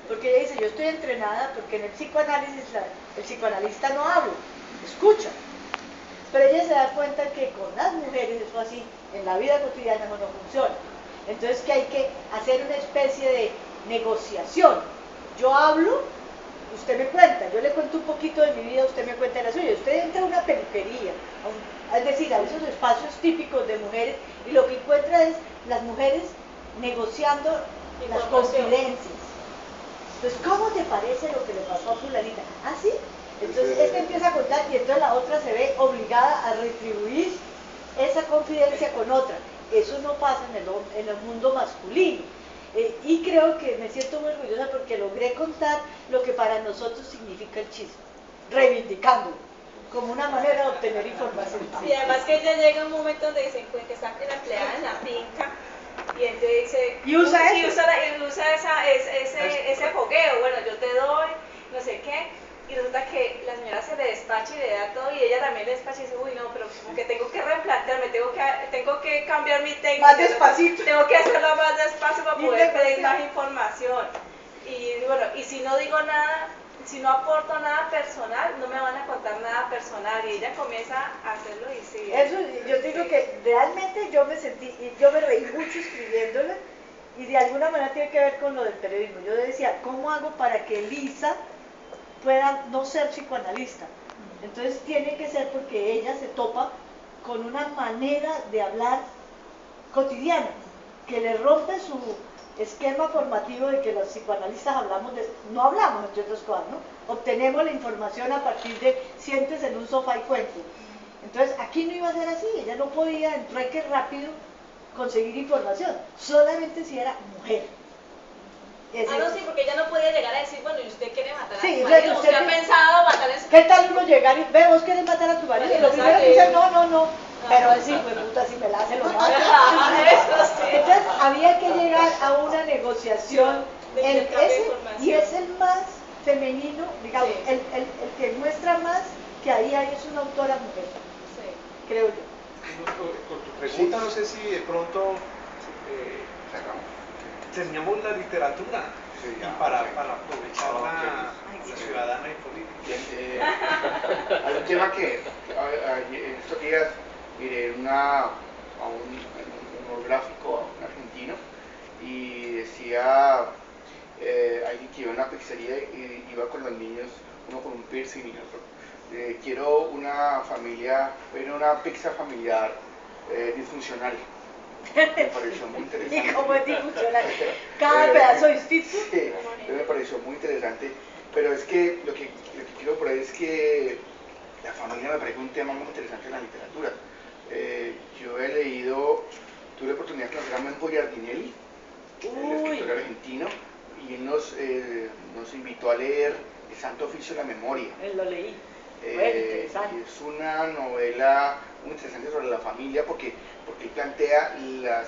Porque ella dice, yo estoy entrenada porque en el psicoanálisis el psicoanalista no habla, escucha. Pero ella se da cuenta que con las mujeres eso así, en la vida cotidiana no funciona. Entonces que hay que hacer una especie de negociación. Yo hablo, usted me cuenta, yo le cuento un poquito de mi vida, usted me cuenta de la suya. Usted entra a una peluquería, es decir, a esos espacios típicos de mujeres, y lo que encuentra es las mujeres negociando las confidencias. Entonces, ¿cómo te parece lo que le pasó a fulanita? ¿Ah, sí? Entonces, este empieza a contar y entonces la otra se ve obligada a retribuir esa confidencia con otra. Eso no pasa en el mundo masculino. Y creo que me siento muy orgullosa porque logré contar lo que para nosotros significa el chisme, reivindicándolo, como una manera de obtener información. Y además que ella llega a un momento donde dicen que está empleada en la finca, y entonces dice, y usa ese fogueo, bueno, yo te doy, no sé qué, y resulta que la señora se le despacha y le da todo, y ella también le despacha y dice, uy, no, pero como que tengo que replantearme, tengo que cambiar mi técnica, más despacito, tengo que hacerlo más despacio para poder pedir más información. Y bueno, y si no digo nada, si no aporto nada personal, no me van a contar nada personal, y ella comienza a hacerlo y sí. Eso, yo digo que realmente yo me sentí, y yo me reí mucho escribiéndola, y de alguna manera tiene que ver con lo del periodismo. Yo decía, ¿cómo hago para que Lisa pueda no ser psicoanalista? Entonces tiene que ser porque ella se topa con una manera de hablar cotidiana, que le rompe su esquema formativo de que los psicoanalistas no hablamos entre otras cosas, ¿no? Obtenemos la información a partir de siéntese en un sofá y cuente. Entonces aquí no iba a ser así, ella no podía en trueque rápido conseguir información, solamente si era mujer. No, sí, porque ella no podía llegar a decir, bueno, ¿y usted quiere matar a sí, su marido? ¿Usted ha pensado matar a su marido? ¿Qué tal uno llegar y ve, vos querés matar a tu marido? Y lo primero que dice, no, pero él sí, pues puta, si me la hace lo malo. Entonces había que llegar a una negociación, y es el más femenino, digamos, sí. el que muestra más que ahí es una autora mujer, sí. Creo yo. Con tu pregunta, no sé si de pronto terminamos la literatura, sí, para aprovechar la ciudadana y política. Hay un tema que en estos días miré un gráfico argentino y decía alguien que iba a una pizzería y iba con los niños, uno con un piercing y otro, quiero una familia, una pizza familiar disfuncional. Me pareció muy interesante. ¿Y cómo es disfuncional? Cada pedazo distinto. Sí, me pareció muy interesante, pero es que lo que quiero por ahí es que la familia me parece un tema muy interesante en la literatura. Yo he leído, tuve la oportunidad de conocer a Menpo Giardinelli, el escritor argentino, y él nos invitó a leer El Santo Oficio de la Memoria. Lo leí. Interesante. Es una novela muy interesante sobre la familia porque él plantea las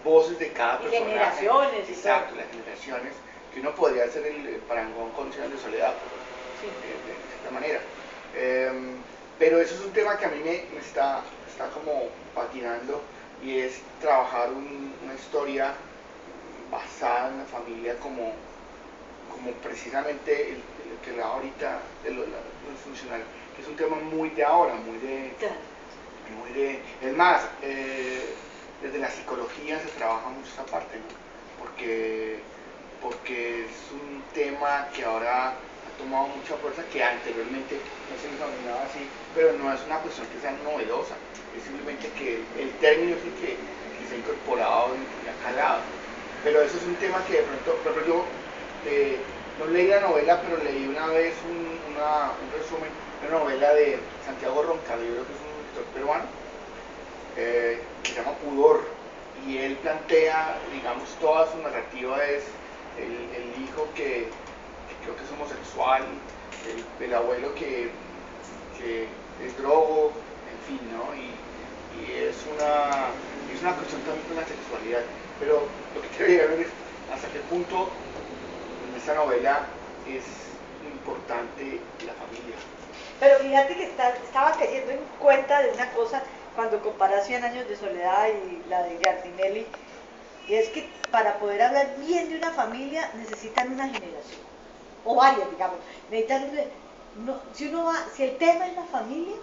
voces de cada personaje. Generaciones. Exacto, las generaciones, que uno podría hacer el parangón con Cien años de soledad, sí. De cierta manera. Pero eso es un tema que a mí me está como patinando, y es trabajar una historia basada en la familia como precisamente el que le da ahorita de lo funcional, que es un tema muy de ahora, muy de es más, desde la psicología se trabaja mucho esa parte, ¿no? Porque es un tema que ahora ha tomado mucha fuerza, que anteriormente no se examinaba así, pero no es una cuestión que sea novedosa, es simplemente que el término es el que se ha incorporado y ha calado. Pero eso es un tema que de pronto, por ejemplo, yo no leí la novela, pero leí una vez un resumen de una novela de Santiago Roncalio, yo creo que es un escritor peruano, que se llama Pudor, y él plantea, digamos, toda su narrativa es el hijo que creo que es homosexual, el abuelo que es drogo, en fin, ¿no? Y es una cuestión también con la sexualidad, pero lo que quiero llegar es hasta qué punto en esta novela es importante la familia. Pero fíjate que estaba cayendo en cuenta de una cosa cuando comparas 100 años de soledad y la de Giardinelli, es que para poder hablar bien de una familia necesitan una generación, o varias, digamos. Necesitan, si el tema es la familia,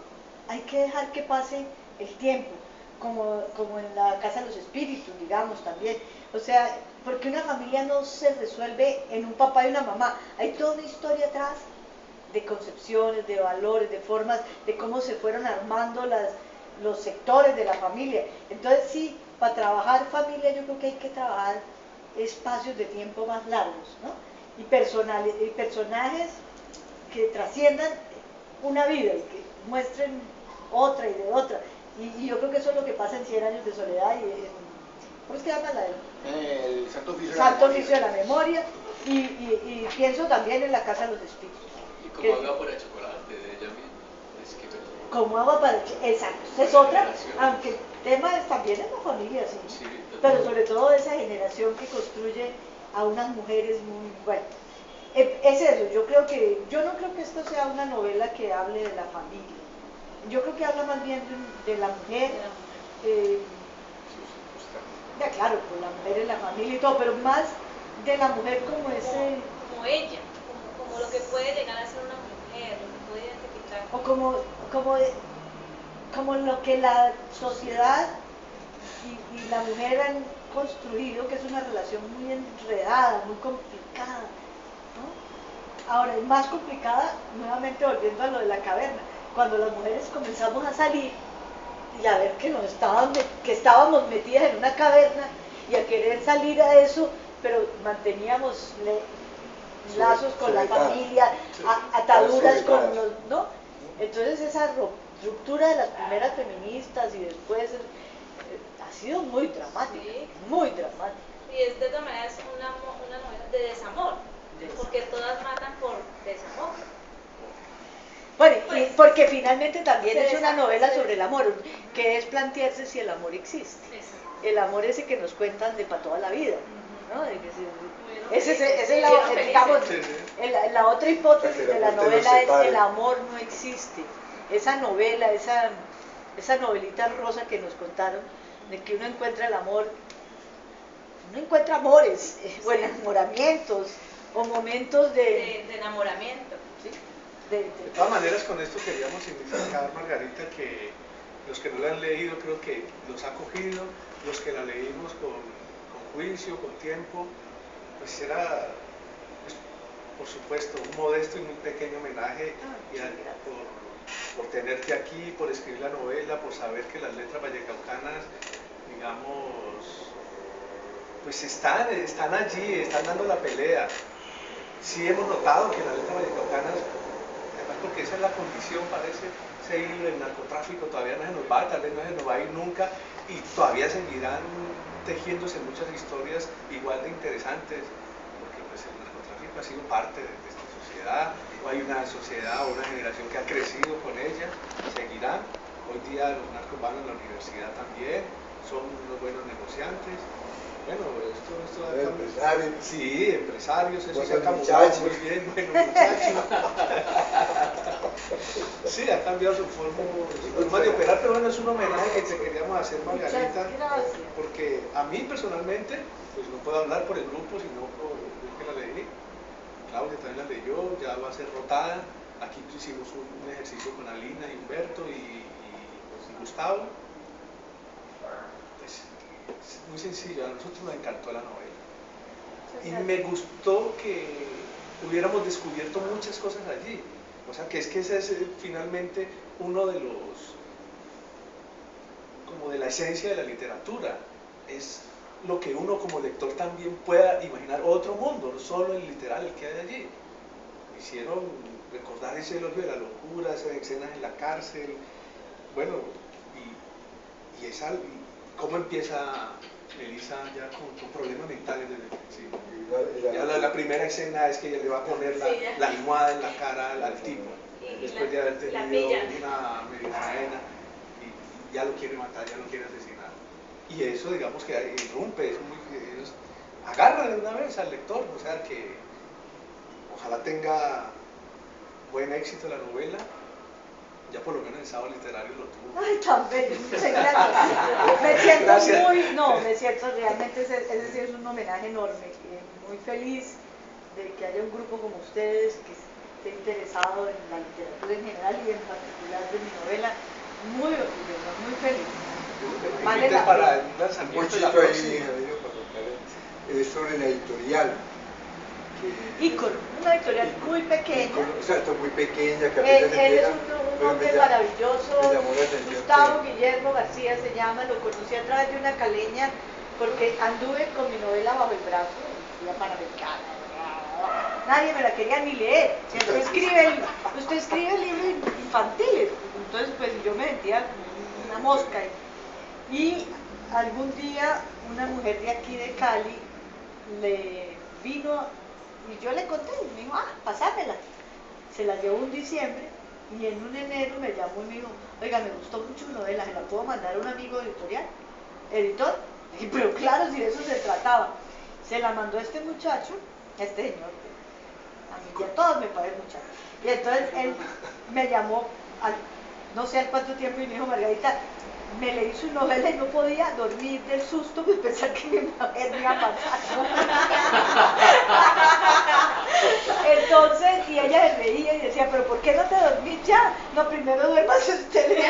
hay que dejar que pase el tiempo, como en la Casa de los Espíritus, digamos, también. O sea, porque una familia no se resuelve en un papá y una mamá, hay toda una historia atrás de concepciones, de valores, de formas, de cómo se fueron armando los sectores de la familia. Entonces sí, para trabajar familia yo creo que hay que trabajar espacios de tiempo más largos, ¿no? Y personajes que trasciendan una vida y que muestren otra y de otra. Y yo creo que eso es lo que pasa en 100 años de soledad y ¿cómo se llama el Santo Oficio de la Memoria, y pienso también en la Casa de los Espíritus. Y como agua para chocolate de ella misma. Es que como agua para exacto, es otra, aunque el tema también es la familia, sí, sí, pero sobre todo esa generación que construye a unas mujeres muy, bueno, es eso, yo no creo que esto sea una novela que hable de la familia, yo creo que habla más bien de la mujer, ya claro, pues la mujer es la familia y todo, pero más de la mujer como ese... Como ella, como lo que puede llegar a ser una mujer, lo que puede identificar. O como lo que la sociedad y la mujer han construido, que es una relación muy enredada, muy complicada, ¿no? Ahora, es más complicada, nuevamente volviendo a lo de la caverna, cuando las mujeres comenzamos a salir y a ver que estábamos metidas en una caverna y a querer salir a eso, pero manteníamos lazos con la familia, ataduras con los, ¿no? Entonces esa ruptura de las primeras feministas y después ha sido muy dramática, sí, muy dramática. Y es de todas maneras una novela de desamor, porque todas matan por desamor. Bueno, Pues, porque finalmente también es una novela sobre el amor, que es plantearse si el amor existe. El amor ese que nos cuentan de para toda la vida, ¿no? Esa es la otra hipótesis de la novela, es el amor no existe. Esa novela, esa novelita rosa que nos contaron, de que uno encuentra el amor, uno encuentra amores, o enamoramientos, o momentos de enamoramiento. ¿sí? De todas maneras, con esto queríamos significar, Margarita, que los que no la han leído creo que los ha cogido, los que la leímos con juicio, con tiempo, pues era, pues, por supuesto, un modesto y muy pequeño homenaje por tenerte aquí, por escribir la novela, por saber que las letras vallecaucanas, digamos, pues están allí, están dando la pelea. Sí hemos notado que las letras vallecaucanas, además porque esa es la condición, parece, ese hilo del narcotráfico todavía no se nos va, tal vez no se nos va a ir nunca, y todavía seguirán tejiéndose muchas historias igual de interesantes, porque pues el narcotráfico ha sido parte de esta sociedad, o hay una sociedad o una generación que ha crecido con ella, seguirán. Hoy día los narcos van a la universidad también, son unos buenos negociantes. Bueno, esto ha cambiado. Empresarios. Sí, empresarios, eso buenos se ha cambiado muchachos. muy bien, bueno, muchachos. Sí, ha cambiado su forma de operar, pero bueno, es un homenaje que te queríamos hacer, Margarita, porque a mí personalmente, pues no puedo hablar por el grupo, sino por el que la leí. Claudia también la leyó, ya va a ser rotada. Aquí hicimos un ejercicio con Alina, Humberto y Gustavo. Pues, es muy sencillo, a nosotros nos encantó la novela. Y me gustó que hubiéramos descubierto muchas cosas allí. O sea, que ese es finalmente uno de como de la esencia de la literatura. Es lo que uno como lector también pueda imaginar otro mundo, no solo el literal, el que hay allí. Hicieron recordar ese elogio de la locura, esas escenas en la cárcel, bueno, y cómo empieza Melissa ya con problemas mentales desde el principio. Ya la primera escena es que ella le va a poner la almohada en la cara al tipo, después de haber tenido una media faena, y ya lo quiere matar, ya lo quiere asesinar. Y eso, digamos que irrumpe, agarra de una vez al lector, o sea que ojalá tenga buen éxito la novela. Ya por lo menos el sábado literario lo tuvo. Ay, tan bello, muchas gracias. Me siento Gracias. me siento realmente, ese sí es un homenaje enorme. Muy feliz de que haya un grupo como ustedes que esté interesado en la literatura en general y en particular de mi novela. Muy orgullosa, muy feliz. Vale la Para pena. un lanzamiento Un de la poquito ahí, próxima. Javier, para contarle, es sobre la editorial. Ícono, una editorial muy pequeña. Exacto, muy pequeña, que Él apenas es empieza, un pero hombre me maravilloso, llamó la atención Gustavo que- Guillermo García se llama, lo conocí a través de una caleña porque anduve con mi novela bajo el brazo, la Panamericana. Nadie me la quería ni leer. Usted escribe libros infantiles, entonces pues yo me sentía como una mosca. Y algún día una mujer de aquí de Cali le vino y yo le conté, y me dijo, pasámela. Se la llevó un diciembre y en un enero me llamó y me dijo, oiga, me gustó mucho su novela, ¿se la puedo mandar a un amigo editor? Dije, pero claro, si de eso se trataba. Se la mandó a este muchacho, a este señor, a mí ya todos me parecen muchachos. Y entonces él me llamó, no sé al cuánto tiempo, y me dijo, Margarita, me leí su novela y no podía dormir del susto de pensar que mi mujer me iba a matar. Entonces, y ella se reía y decía, pero ¿por qué no te dormís ya? No, primero duermas usted.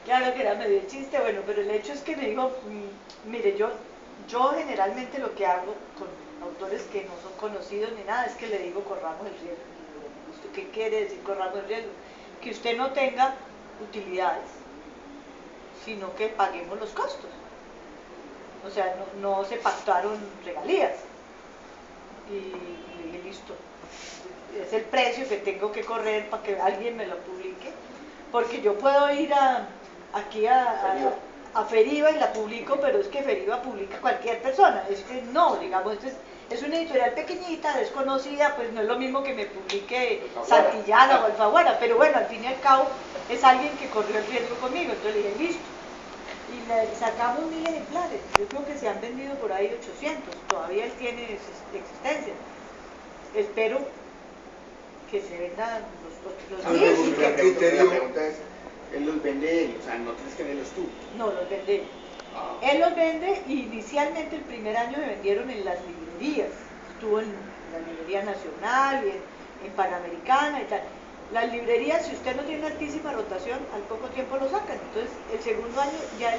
Claro que era medio chiste, bueno, pero el hecho es que me dijo, mire, yo generalmente lo que hago con autores que no son conocidos ni nada es que le digo corramos el riesgo. ¿Usted qué quiere decir corramos el riesgo? Que usted no tenga utilidades, sino que paguemos los costos. O sea, no se pactaron regalías. Y le dije, listo, es el precio que tengo que correr para que alguien me lo publique, porque yo puedo ir aquí a Feriva y la publico, pero es que Feriva publica cualquier persona, es que no, digamos, es una editorial pequeñita, desconocida, pues no es lo mismo que me publique Santillana o Alfaguara, pero bueno, al fin y al cabo es alguien que corrió el riesgo conmigo, entonces le dije, listo. Y le sacamos 1000 ejemplares, yo creo que se han vendido por ahí 800, todavía él tiene existencia. Espero que se vendan los 1000. ¿qué La criterio? pregunta es, él los vende él, o sea, no tienes que venderlos tú. No, los vende él. Él los vende y inicialmente el primer año se vendieron en las librerías. Estuvo en la Librería Nacional y en Panamericana y tal. Las librerías, si usted no tiene una altísima rotación, al poco tiempo lo sacan. Entonces, el segundo año ya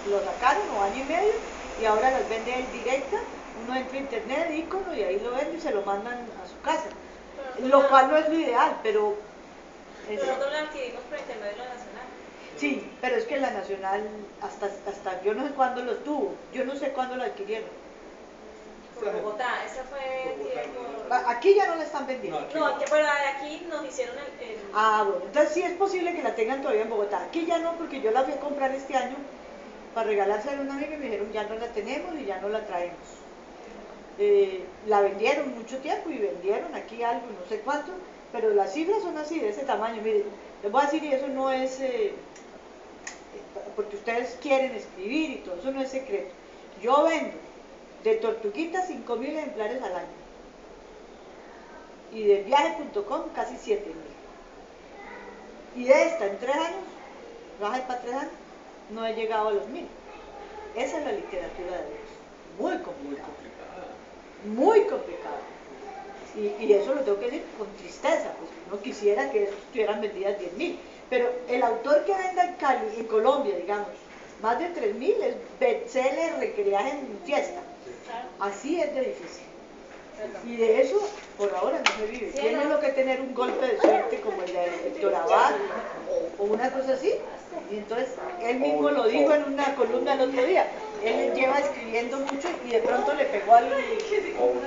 lo sacaron, o año y medio, y ahora las vende él directa. Uno entra a internet, ícono, y ahí lo vende y se lo mandan a su casa. Lo cual no es lo ideal, pero... Nosotros lo adquirimos por intermedio de la Nacional. Sí, pero es que la Nacional, hasta yo no sé cuándo lo tuvo, yo no sé cuándo lo adquirieron. Por Bogotá, ese fue tiempo... Aquí ya no la están vendiendo. No, bueno, aquí nos hicieron el... Bueno, entonces sí es posible que la tengan todavía en Bogotá. Aquí ya no, porque yo la fui a comprar este año para regalársela a una amiga y me dijeron ya no la tenemos y ya no la traemos. La vendieron mucho tiempo y vendieron aquí algo, no sé cuánto, pero las cifras son así, de ese tamaño. Miren, les voy a decir, y eso no es porque ustedes quieren escribir y todo, eso no es secreto. Yo vendo de Tortuguita 5000 ejemplares al año y de viaje.com casi 7000. Y de esta en 3 años, baja para 3 años, no he llegado a los 1000. Esa es la literatura de Dios, muy complicada. Muy complicado. Y eso lo tengo que decir con tristeza, pues no quisiera que estuvieran vendidas 10.000. Pero el autor que venda en Cali, en Colombia, digamos, más de 3.000 es bestseller que viaje en fiesta. Así es de difícil. Y de eso, por ahora, no se vive. Tiene uno que tener un golpe de suerte como el de Héctor Abad o una cosa así. Y entonces, él mismo lo dijo en una columna el otro día. Él lleva escribiendo mucho y de pronto le pegó al... O un,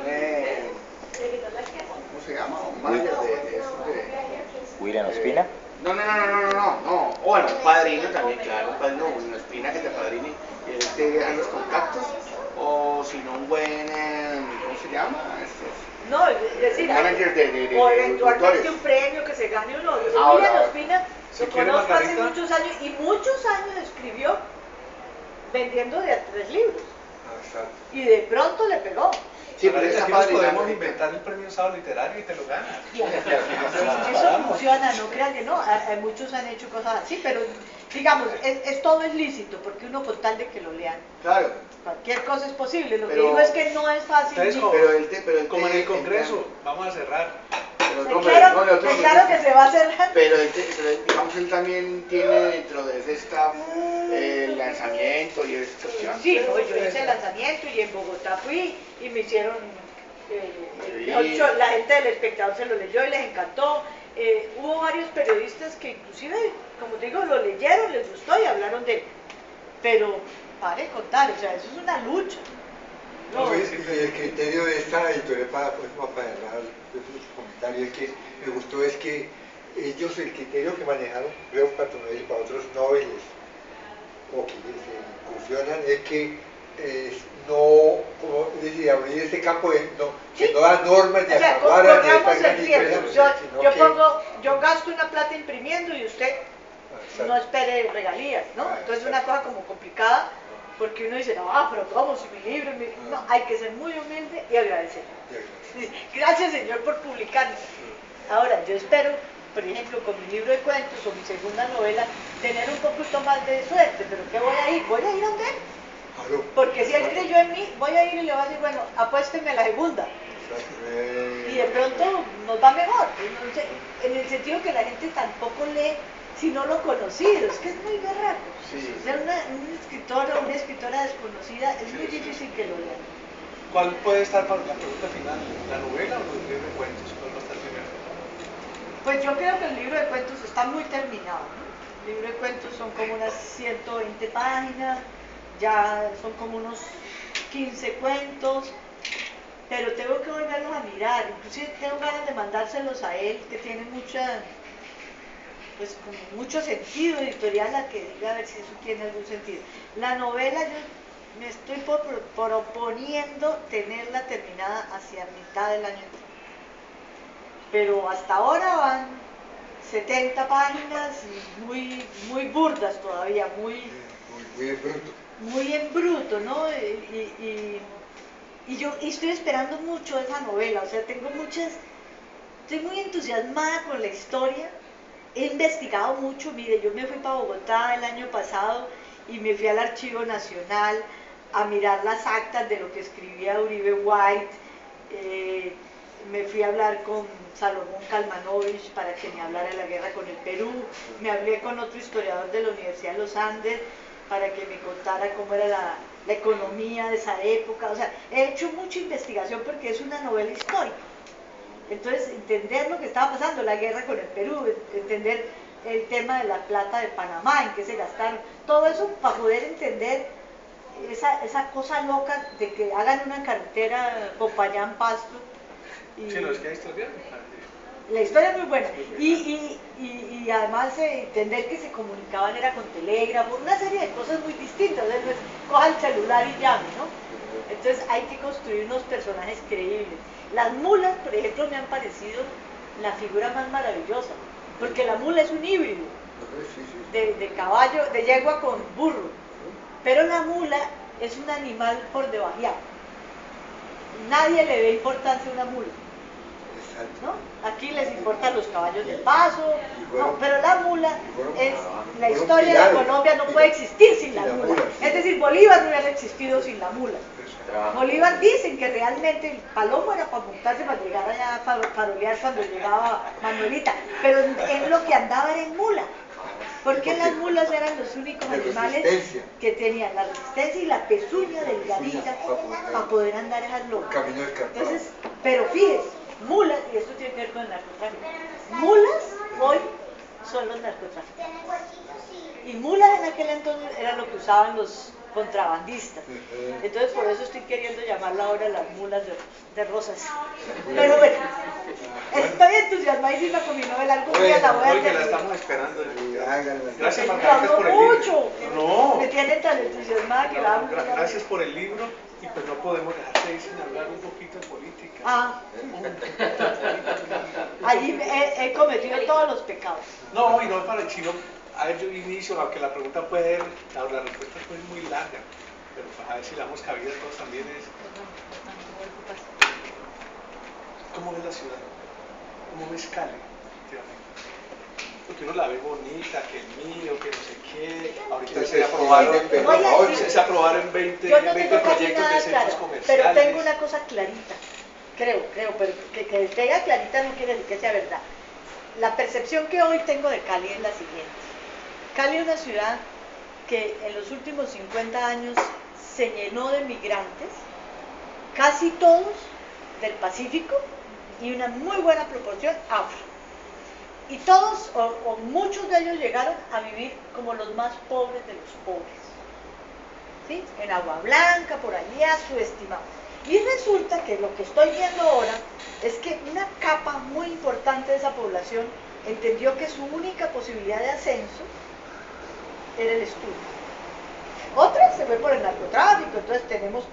¿cómo se llama? Un manager de eso de... ¿William Ospina? No. Bueno, un padrino también, claro, un padrino, un Ospina que te padrine y él te da los contactos. O si no, un buen, ¿cómo se llama? No, es decir, o eventualmente un premio que se gane uno. William Ospina lo conozco hace muchos años y muchos años escribió vendiendo de a 3 libros. Y de pronto le pegó. Sí, pero Margarita, esa aquí nos padre podemos Margarita. inventar el premio sábado literario y te lo ganas. Y eso funciona, no crean que no, muchos han hecho cosas así, pero digamos, todo es lícito, porque uno con tal de que lo lean, Claro, cualquier cosa es posible, lo que Pero- digo es que no es fácil. Ustedes ni- como en el Congreso, vamos a cerrar. pero, Me no, claro, no, nosotros- me claro que se va a cerrar. pero digamos, él también tiene dentro de ese staff el lanzamiento y esta cuestión. Sí, no, yo hice el lanzamiento y en Bogotá fui y me hicieron, mejor dicho, la gente del espectador se lo leyó y les encantó. Hubo varios periodistas que inclusive, como te digo, lo leyeron, les gustó y hablaron de él. Pero, pare de contar, o sea, eso es una lucha. No, No, y el criterio de esta editorial para cerrar su comentario es que me gustó es que ellos el criterio que manejaron, creo para Tonel y para otros noveles o que se incursionan es que no, como decir, abrir este campo de que no da normas ni o sea, acabaran corramos el tiempo. sino Yo gasto una plata imprimiendo y usted no espere regalías, ¿no? Entonces es una cosa como complicada porque uno dice, no, pero ¿cómo? Si mi libro, no, hay que ser muy humilde y agradecer. Gracias, Señor, por publicarlo. Ahora, yo espero, por ejemplo, con mi libro de cuentos o mi segunda novela, tener un poquito más de suerte, pero ¿qué voy a ir? Voy a ir a donde él. Claro. Porque si él creyó en mí, voy a ir y le voy a decir, bueno, apuésteme la segunda. Y de pronto nos va mejor. Entonces, en el sentido que la gente tampoco lee si no lo conocido, es que es muy berraco. Sí. Ser un escritor o una escritora desconocida es muy difícil que lo lean. ¿Cuál puede estar para la pregunta final? ¿La novela o los libros de cuentos? ¿Cuál va a estar primero? Pues yo creo que el libro de cuentos está muy terminado, ¿no? El libro de cuentos son como unas 120 páginas, ya son como unos 15 cuentos, pero tengo que volverlos a mirar, inclusive tengo ganas de mandárselos a él, que tiene pues como mucho sentido editorial, a que diga a ver si eso tiene algún sentido. La novela yo me estoy proponiendo tenerla terminada hacia mitad del año entrante. Pero hasta ahora van 70 páginas y muy burdas todavía, muy en bruto, ¿no? Y yo estoy esperando mucho esa novela, o sea, estoy muy entusiasmada con la historia, he investigado mucho, mire, yo me fui para Bogotá el año pasado y me fui al Archivo Nacional a mirar las actas de lo que escribía Uribe White, me fui a hablar con Salomón Kalmanovich para que me hablara de la guerra con el Perú, me hablé con otro historiador de la Universidad de los Andes para que me contara cómo era la economía de esa época, o sea, he hecho mucha investigación porque es una novela histórica. Entonces, entender lo que estaba pasando, la guerra con el Perú, entender el tema de la plata de Panamá, en qué se gastaron, todo eso para poder entender esa cosa loca de que hagan una carretera Popayán-Pasto. Sí, no, es que hay historia. La historia es muy buena. Y además entender que se comunicaban era con telégrafo, una serie de cosas muy distintas. Entonces, coja el celular y llame, ¿no? Entonces hay que construir unos personajes creíbles. Las mulas, por ejemplo, me han parecido la figura más maravillosa, porque la mula es un híbrido de caballo, de yegua con burro, pero la mula es un animal por debajeado. Nadie le ve importancia a una mula, ¿no? Aquí les importan los caballos de paso, no, pero la mula es la historia de Colombia, no puede existir sin la mula. Es decir, Bolívar no hubiera existido sin la mula. Bolívar dicen que realmente el palomo era para montarse, para llegar allá a farolear cuando llegaba Manuelita, pero en lo que andaba era en mula, porque las mulas eran los únicos animales que tenían la resistencia y la pezuña delgadita para poder andar esas locas. Entonces, pero fíjese, mulas, y esto tiene que ver con el narcotráfico, mulas hoy son los narcotraficantes, y mulas en aquel entonces era lo que usaban los contrabandistas. Entonces por eso estoy queriendo llamarlo ahora las mulas de Rosas. Pero bueno, estoy entusiasmadísima con mi novela, algún día la voy a que la terminar. estamos esperando. Gracias, Yo Margarita, hablo por el libro. mucho, No. me tienen tan entusiasmada que la hablo. Gracias por el libro y pues no podemos dejar de ir sin hablar un poquito de política. Ahí he cometido todos los pecados. No, y no para el chino. A ver, yo inicio, aunque la pregunta puede ser, la respuesta fue muy larga, pero pues, a ver si la damos cabida todos también es... cómo ves la ciudad? ¿Cómo ves Cali? Porque uno la ve bonita, que el mío, que no sé qué. Ahorita se aprobaron 20 proyectos de centros comerciales. Pero tengo una cosa clarita, creo, pero que tenga clarita no quiere decir que sea verdad. La percepción que hoy tengo de Cali es la siguiente. Cali es una ciudad que en los últimos 50 años se llenó de migrantes, casi todos del Pacífico y una muy buena proporción afro. Y todos, o muchos de ellos llegaron a vivir como los más pobres de los pobres, ¿sí? En Agua Blanca, por allá, subestimados. Y resulta que lo que estoy viendo ahora es que una capa muy importante de esa población entendió que su única posibilidad de ascenso era el estudio. Otra se fue por el narcotráfico, entonces tenemos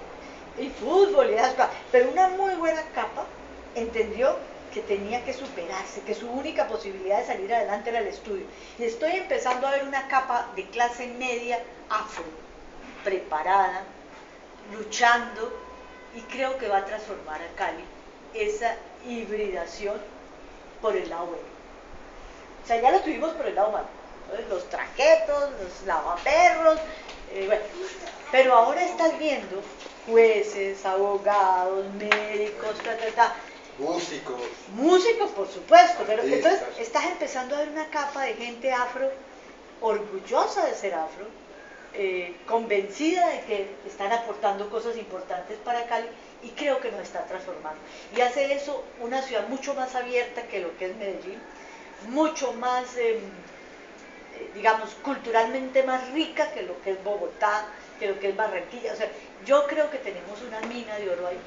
el fútbol y esas cosas, pero una muy buena capa entendió que tenía que superarse, que su única posibilidad de salir adelante era el estudio. Y estoy empezando a ver una capa de clase media afro, preparada, luchando, y creo que va a transformar a Cali esa hibridación por el lado bueno. O sea, ya lo tuvimos por el lado malo, los traquetos, los lavaperros, bueno. Pero ahora estás viendo jueces, abogados, médicos, músicos, por supuesto, pero entonces estás empezando a ver una capa de gente afro, orgullosa de ser afro, convencida de que están aportando cosas importantes para Cali, y creo que nos está transformando. Y hace eso una ciudad mucho más abierta que lo que es Medellín, mucho más, digamos, culturalmente más rica que lo que es Bogotá, que lo que es Barranquilla. O sea, yo creo que tenemos una mina de oro ahí.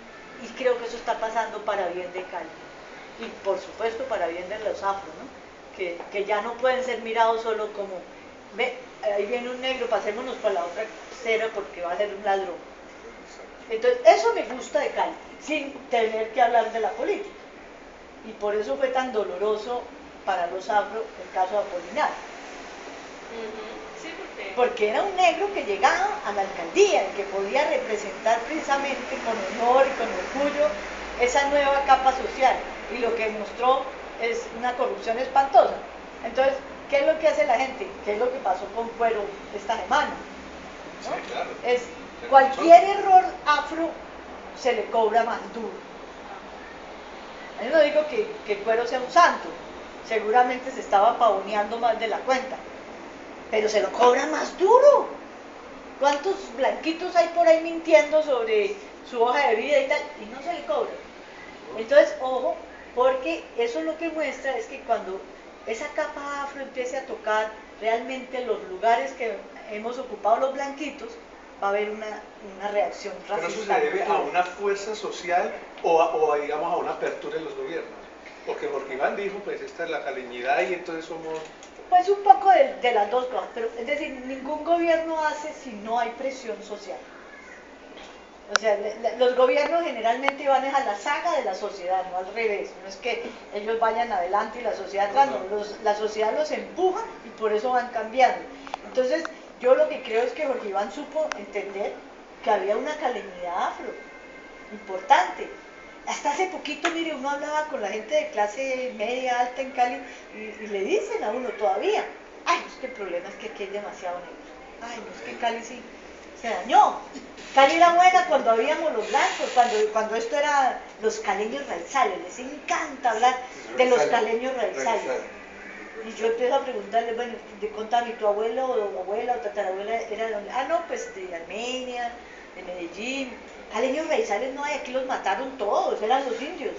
Y creo que eso está pasando para bien de Cali. Y por supuesto para bien de los afro, ¿no? Que ya no pueden ser mirados solo como, ve, ahí viene un negro, pasémonos para la otra acera porque va a ser un ladrón. Entonces, eso me gusta de Cali, sin tener que hablar de la política. Y por eso fue tan doloroso para los afro el caso de Apolinar. Sí, porque era un negro que llegaba a la alcaldía, que podía representar precisamente con honor y con orgullo esa nueva capa social, y lo que mostró es una corrupción espantosa. Entonces, ¿qué es lo que hace la gente? ¿Qué es lo que pasó con Cuero esta semana? ¿No? Sí, claro. Es cualquier error afro se le cobra más duro. Yo no digo que Cuero sea un santo, seguramente se estaba pavoneando más de la cuenta, pero se lo cobran más duro. ¿Cuántos blanquitos hay por ahí mintiendo sobre su hoja de vida y tal? Y no se le cobra. Entonces, ojo, porque eso lo que muestra es que cuando esa capa afro empiece a tocar realmente los lugares que hemos ocupado los blanquitos, va a haber una reacción racista. ¿Pero eso se debe a una fuerza social o digamos a una apertura en los gobiernos? Porque Iván dijo, pues esta es la caleñidad y entonces somos... Pues un poco de las dos cosas, pero es decir, ningún gobierno hace si no hay presión social. O sea, los gobiernos generalmente van a la saga de la sociedad, no al revés. No es que ellos vayan adelante y la sociedad atrás, no, la sociedad los empuja y por eso van cambiando. Entonces, yo lo que creo es que Jorge Iván supo entender que había una caleñidad afro importante. Hasta hace poquito, mire, uno hablaba con la gente de clase media, alta en Cali y le dicen a uno todavía, ay, es que el problema es que aquí hay demasiado negro. Ay, no, es que Cali sí se dañó. Cali era buena cuando habíamos los blancos, cuando esto era los caleños raizales, les encanta hablar de los caleños raizales. Y yo empiezo a preguntarle, bueno, contame, ¿tu abuelo o abuela o tatarabuela era de dónde? Ah, no, pues de Armenia, de Medellín. Caleños raizales no hay, aquí los mataron todos, eran los indios.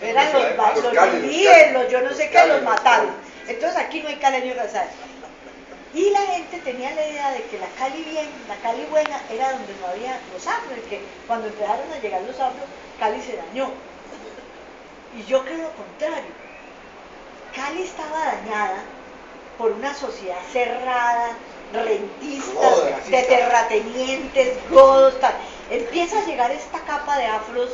Eran los líderes, yo no sé qué, los mataron. Entonces aquí no hay caleños raizales. Y la gente tenía la idea de que la Cali bien, la Cali buena, era donde no había los afros, y que cuando empezaron a llegar los afros, Cali se dañó. Y yo creo lo contrario. Cali estaba dañada por una sociedad cerrada, rentista, de terratenientes, godos, tal. Empieza a llegar esta capa de afros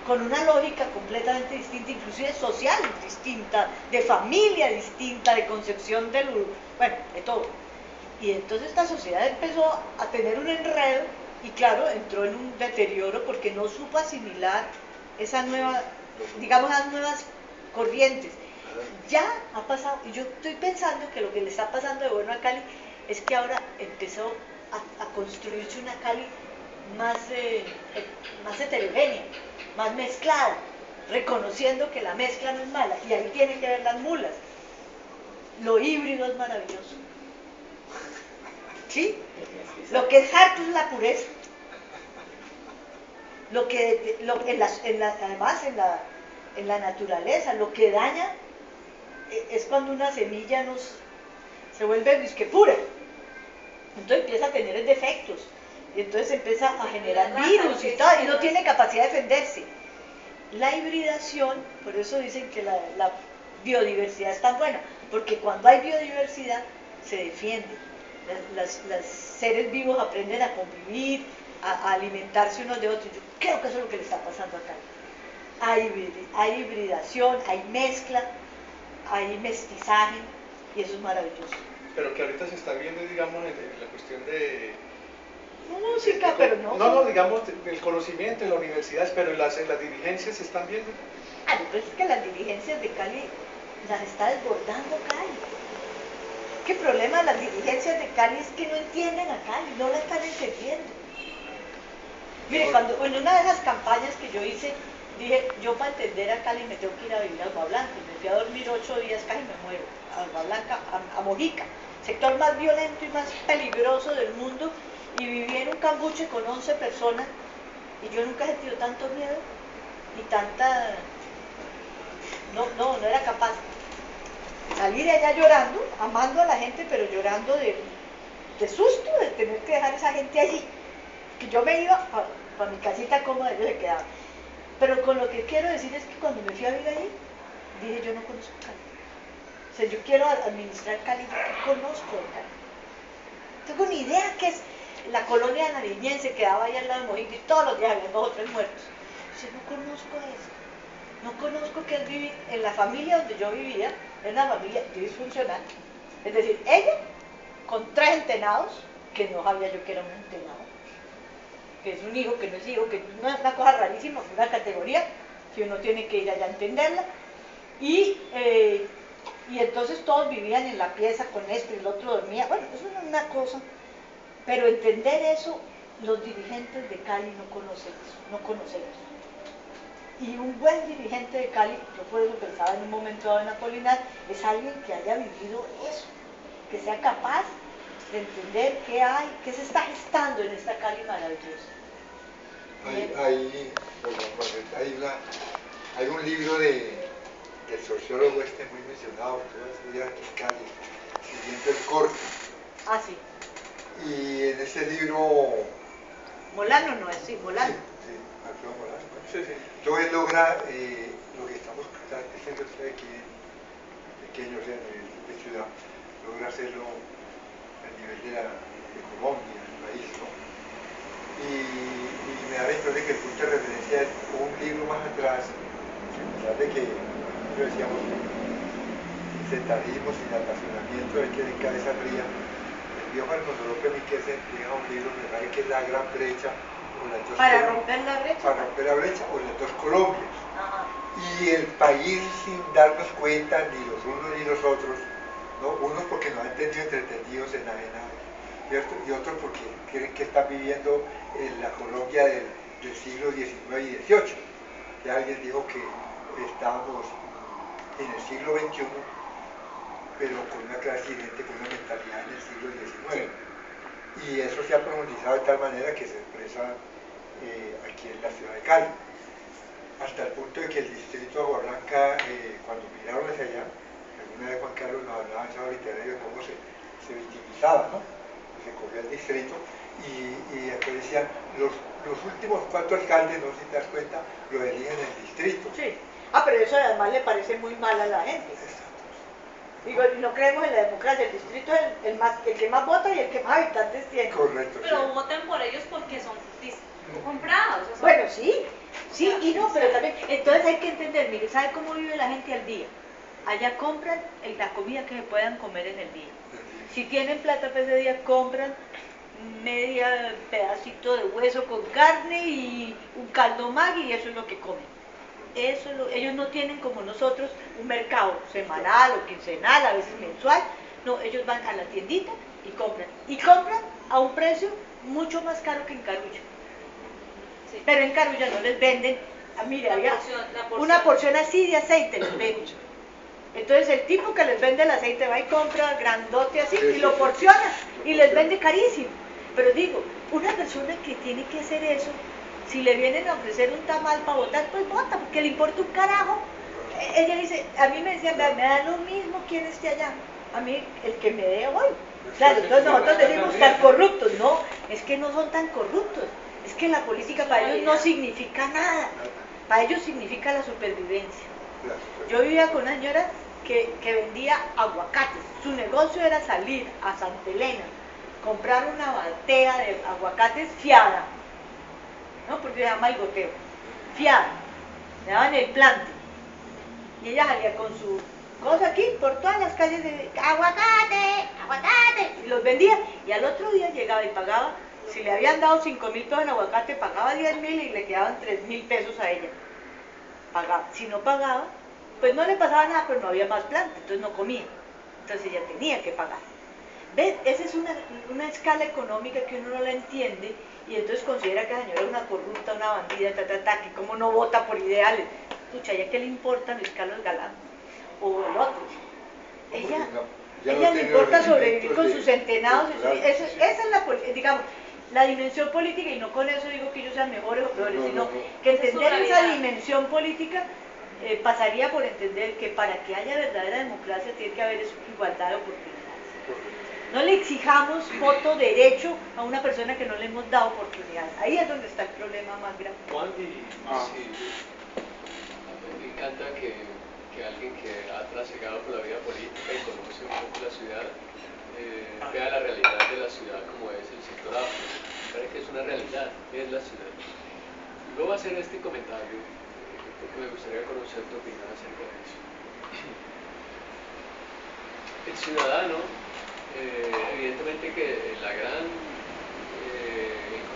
con una lógica completamente distinta, inclusive social distinta, de familia distinta, de concepción del... bueno, de todo. Y entonces esta sociedad empezó a tener un enredo y claro, entró en un deterioro porque no supo asimilar esa nueva digamos, a nuevas corrientes. Ya ha pasado, y yo estoy pensando que lo que le está pasando de bueno a Cali es que ahora empezó a construirse una Cali más heterogénea, más mezclada, reconociendo que la mezcla no es mala, y ahí tienen que ver las mulas. Lo híbrido es maravilloso. ¿Sí? Lo que es harto es la pureza. Además en la naturaleza, lo que daña es cuando una semilla se vuelve disque pura. Entonces empieza a tener defectos. Y entonces empieza a generar virus y todo, y no tiene capacidad de defenderse. La hibridación, por eso dicen que la biodiversidad es tan buena, porque cuando hay biodiversidad se defiende. Los seres vivos aprenden a convivir, a alimentarse unos de otros. Yo creo que eso es lo que le está pasando acá. Hay hibridación, hay mezcla, hay mestizaje, y eso es maravilloso. Pero que ahorita se está viendo, digamos, en la cuestión de... No música, pero no. No, digamos, del conocimiento en las universidades, pero en las dirigencias se están viendo. Pues es que las dirigencias de Cali las está desbordando Cali. ¿Qué problema de las dirigencias de Cali es que no entienden a Cali, no la están entendiendo? Mire, cuando en una de las campañas que yo hice, dije, yo para entender a Cali me tengo que ir a vivir a Agua Blanca, y me fui a dormir 8 días, casi me muero, a Agua Blanca, a Mojica, sector más violento y más peligroso del mundo, y viví en un cambuche con 11 personas, y yo nunca he sentido tanto miedo, y tanta... No era capaz. Salir de allá llorando, amando a la gente, pero llorando de susto de tener que dejar a esa gente allí. Que yo me iba para mi casita cómoda, ellos se quedaban. Pero con lo que quiero decir es que cuando me fui a vivir allí, dije, yo no conozco Cali. O sea, yo quiero administrar Cali, yo no conozco Cali. No tengo ni idea qué es la colonia nariñense que quedaba ahí al lado de Mojica, y todos los días había 2 o 3 muertos. Yo no conozco eso. No conozco qué es vivir en la familia donde yo vivía, en una familia disfuncional. Es decir, ella con 3 entenados, que no sabía yo que era un entenado, que es un hijo, que no es hijo, que no es una cosa rarísima, es una categoría que uno tiene que ir allá a entenderla. Y entonces todos vivían en la pieza con esto y el otro dormía. Bueno, eso es una cosa. Pero entender eso, los dirigentes de Cali no conocen eso, no conocemos. Y un buen dirigente de Cali, yo por eso pensaba en un momento dado en Apolinar, es alguien que haya vivido eso, que sea capaz de entender qué se está gestando en esta Cali maravillosa. Hay un libro del sociólogo muy mencionado, que va a estudiar aquí en Cali, siguiendo el corte. Ah, sí. Y en ese libro... Molano no es, sí, Molano. Sí, Alfredo Molano. Sí. Entonces logra lo que estamos diciendo aquí en pequeños en nivel de ciudad, logra hacerlo a nivel de Colombia, el país, ¿no? Y me da la impresión de que el punto de referencia es un libro más atrás, a pesar de que nosotros decíamos el centralismo sin apasionamiento hay que de cabeza fría. El viejo Arnoldolopio Miquelsen deja un libro, me parece que es La Gran Brecha, para romper la brecha. Para romper la brecha, o las 2 Colombias. Ajá. Y el país, sin darnos cuenta, ni los unos ni los otros, ¿no? Unos porque no han entendido entretenidos, enajenados, ¿cierto? Y otros porque creen que están viviendo en la Colombia del siglo XIX y XVIII. Ya alguien dijo que estábamos en el siglo XXI, pero con una clase dirigente, con una mentalidad en el siglo XIX. Y eso se ha profundizado de tal manera que se expresa aquí en la ciudad de Cali, hasta el punto de que el distrito de Agua Blanca, cuando miraron hacia allá, alguna vez Juan Carlos nos hablaba en sábado literario de cómo se victimizaba, ¿no? Se cogía el distrito y después decían, los últimos 4 alcaldes, no sé si te das cuenta, lo eligen en el distrito. Sí. Pero eso además le parece muy mal a la gente. Digo, no creemos en la democracia, el distrito es el que más vota y el que más habitantes tiene. Correcto. Pero sí. voten por ellos porque son comprados. O sea, Bueno, sí y no, pero también, entonces hay que entender, mire, ¿sabe cómo vive la gente al día? Allá compran la comida que se puedan comer en el día. Si tienen plata para ese día, compran media pedacito de hueso con carne y un caldo Maggi y eso es lo que comen. ellos no tienen como nosotros un mercado semanal o quincenal, a veces mensual. No, ellos van a la tiendita y compran a un precio mucho más caro que en Carulla. Sí. Pero en Carulla no les venden, mire, La había porción. una porción así de aceite les venden. Entonces el tipo que les vende el aceite va y compra grandote así y lo porciona y les vende carísimo. Pero digo, una persona que tiene que hacer eso, si le vienen a ofrecer un tamal para votar, pues vota, porque le importa un carajo. Ella dice, a mí me decían, me da lo mismo quién esté allá, a mí el que me dé hoy. Claro, entonces nosotros decimos tan corruptos, no, es que no son tan corruptos, es que la política para ellos no significa nada, para ellos significa la supervivencia. Yo vivía con una señora que vendía aguacates, su negocio era salir a Santa Elena, comprar una batea de aguacates fiada, ¿no? Porque se llama el goteo, fiada, le daban el plante, y ella salía con su cosa aquí, por todas las calles de aguacate, aguacate, y los vendía, y al otro día llegaba y pagaba, si le habían dado 5.000 pesos en aguacate, pagaba 10.000 y le quedaban 3.000 pesos a ella, pagaba, si no pagaba, pues no le pasaba nada, pero no había más planta, entonces no comía, entonces ella tenía que pagar. ¿Ves? Esa es una escala económica que uno no la entiende y entonces considera que la señora es una corrupta, una bandida, que como no vota por ideales. Pucha, ¿ya qué le importa Luis Carlos Galán? O el otro. Ella le importa sobrevivir con sus centenados. Esa es la, digamos, la dimensión política, y no con eso digo que ellos sean mejores o peores, sino que entender esa dimensión política pasaría por entender que para que haya verdadera democracia tiene que haber igualdad de oportunidades. No le exijamos voto derecho a una persona que no le hemos dado oportunidades. Ahí es donde está el problema más grave. Juan, sí, me encanta que alguien que ha trasegado por la vida política y conoce un poco la ciudad vea la realidad de la ciudad como es el sector afro. Parece que es una realidad, es la ciudad. Luego voy a hacer este comentario porque me gustaría conocer tu opinión acerca de eso. El ciudadano, evidentemente que el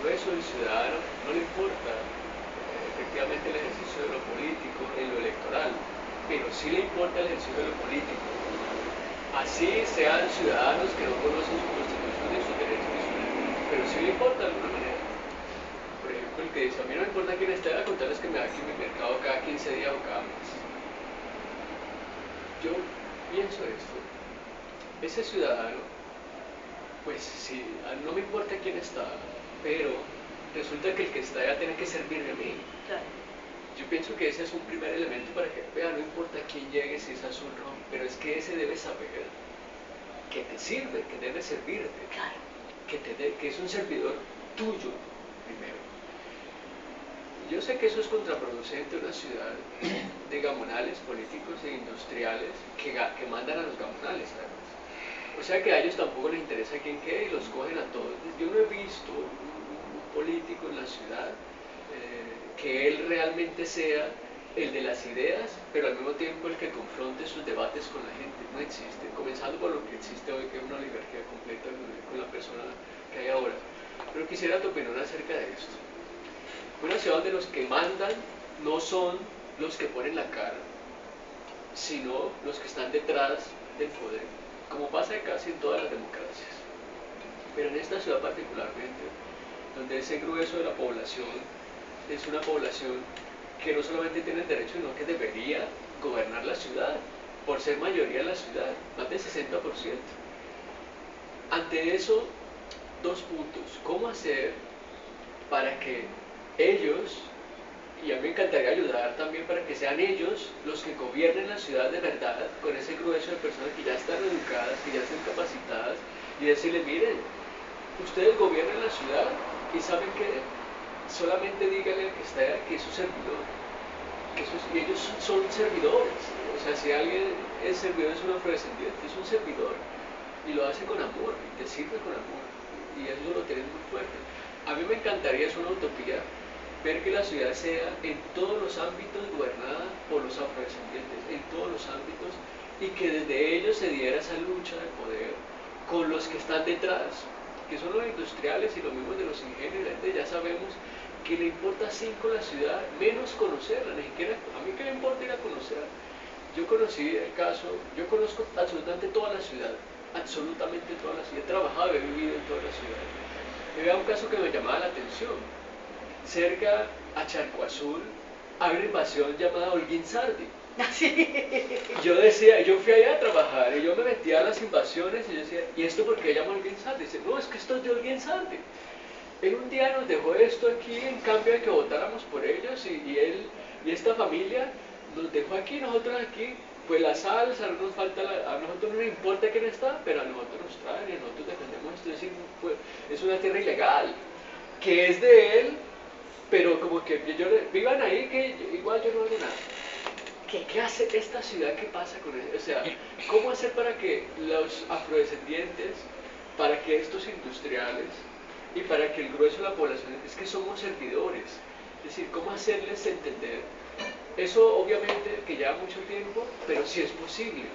grueso del ciudadano no le importa efectivamente el ejercicio de lo político en lo electoral, pero sí le importa el ejercicio de lo político. Así sean ciudadanos que no conocen su constitución ni sus derechos ni sus deberes, pero sí le importa de alguna manera. Por ejemplo, el que dice, a mí no me importa quién esté, a contarles que me da aquí mi mercado cada 15 días o cada mes. Yo pienso esto. Ese ciudadano, pues sí, no me importa quién está, pero resulta que el que está allá tiene que servirme a mí. Claro. Yo pienso que ese es un primer elemento para que vea, no importa quién llegue, si es azul o rojo, pero es que ese debe saber que te sirve, que debe servirte, Claro. que es un servidor tuyo primero. Yo sé que eso es contraproducente en una ciudad de gamonales políticos e industriales que mandan a los gamonales, además. O sea que a ellos tampoco les interesa quién quede y los cogen a todos. Yo no he visto un político en la ciudad que él realmente sea el de las ideas, pero al mismo tiempo el que confronte sus debates con la gente. No existe, comenzando por lo que existe hoy, que es una oligarquía completa con la persona que hay ahora. Pero quisiera tu opinión acerca de esto. Una ciudad donde los que mandan no son los que ponen la cara, sino los que están detrás del poder, como pasa casi en todas las democracias. Pero en esta ciudad particularmente, donde ese grueso de la población es una población que no solamente tiene el derecho, sino que debería gobernar la ciudad, por ser mayoría en la ciudad, más del 60%. Ante eso, dos puntos. ¿Cómo hacer para que ellos, y a mí me encantaría ayudar también para que sean ellos los que gobiernen la ciudad de verdad, con ese grueso de personas que ya están educadas, que ya están capacitadas, y decirles, miren, ustedes gobiernan la ciudad y saben que solamente díganle que está que es su servidor, y ellos son servidores. O sea, si alguien es servidor, es un afrodescendiente, es un servidor, y lo hace con amor, y te sirve con amor, y eso lo tienes muy fuerte. A mí me encantaría, es una utopía, ver que la ciudad sea en todos los ámbitos gobernada por los afrodescendientes, en todos los ámbitos, y que desde ellos se diera esa lucha de poder con los que están detrás, que son los industriales y los mismos de los ingenieros. Ya sabemos que le importa 5 la ciudad, menos conocerla, ni siquiera, a mí que me importa ir a conocerla. Yo conocí el caso, yo conozco absolutamente toda la ciudad, absolutamente toda la ciudad, he trabajado, he vivido en toda la ciudad. Había un caso que me llamaba la atención, cerca a Charco Azul hay una invasión llamada Holguín Sardi. Yo decía, yo fui allá a trabajar y yo me metía a las invasiones y yo decía, ¿y esto por qué llama Holguín Sardi? Dice, no, es que esto es de Holguín Sardi. En un día nos dejó esto aquí en cambio de que votáramos por ellos y él y esta familia nos dejó aquí, nosotros aquí, pues la salsa, no nos falta a nosotros no nos importa quién está, pero a nosotros nos traen y nosotros defendemos esto, es decir, pues, es una tierra ilegal, que es de él, pero como que vivan ahí que igual yo no hago nada. ¿Qué hace esta ciudad? ¿Qué pasa con eso? O sea, ¿cómo hacer para que los afrodescendientes, para que estos industriales y para que el grueso de la población, es que somos servidores, es decir, ¿cómo hacerles entender? Eso obviamente que lleva mucho tiempo, pero sí es posible.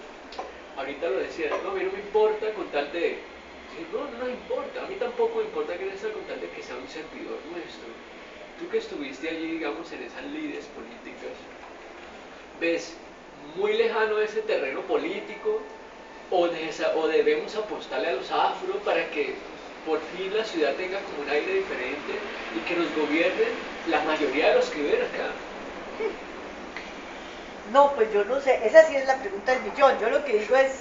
Ahorita lo decía, no, a mí no me importa con tal de... No, no me importa, a mí tampoco me importa que sea con tal de que sea un servidor nuestro. Tú que estuviste allí, digamos, en esas lides políticas, ¿ves muy lejano ese terreno político o debemos apostarle a los afro para que por fin la ciudad tenga como un aire diferente y que nos gobiernen la mayoría de los que viven acá? No, pues yo no sé, esa sí es la pregunta del millón. Yo lo que digo es,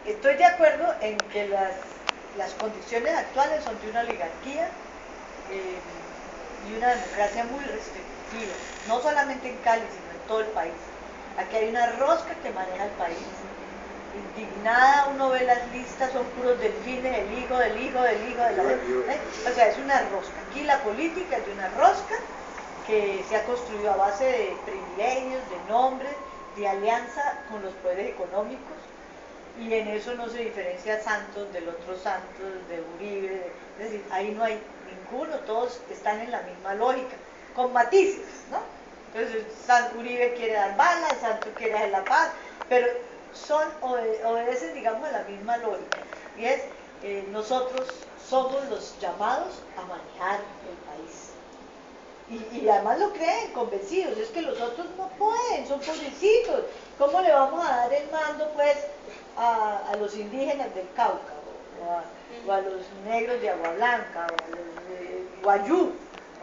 estoy de acuerdo en que las condiciones actuales son de una oligarquía y una democracia muy restrictiva, no solamente en Cali, sino en todo el país. Aquí hay una rosca que maneja el país. Indignada, uno ve las listas, son puros delfines, el hijo, del hijo, del hijo, de la... O sea, es una rosca. Aquí la política es de una rosca que se ha construido a base de privilegios, de nombres, de alianza con los poderes económicos, y en eso no se diferencia Santos del otro Santos, de Uribe, es decir, ahí no hay ninguno, todos están en la misma lógica, con matices, ¿no? Entonces, Uribe quiere dar balas, Santos quiere hacer la paz, pero obedecen, digamos, a la misma lógica, y es, nosotros somos los llamados a manejar el país. Y además lo creen, convencidos, es que los otros no pueden, son pobrecitos. ¿Cómo le vamos a dar el mando, pues, a los indígenas del Cauca, o a los negros de Agua Blanca, o a los de Guayú?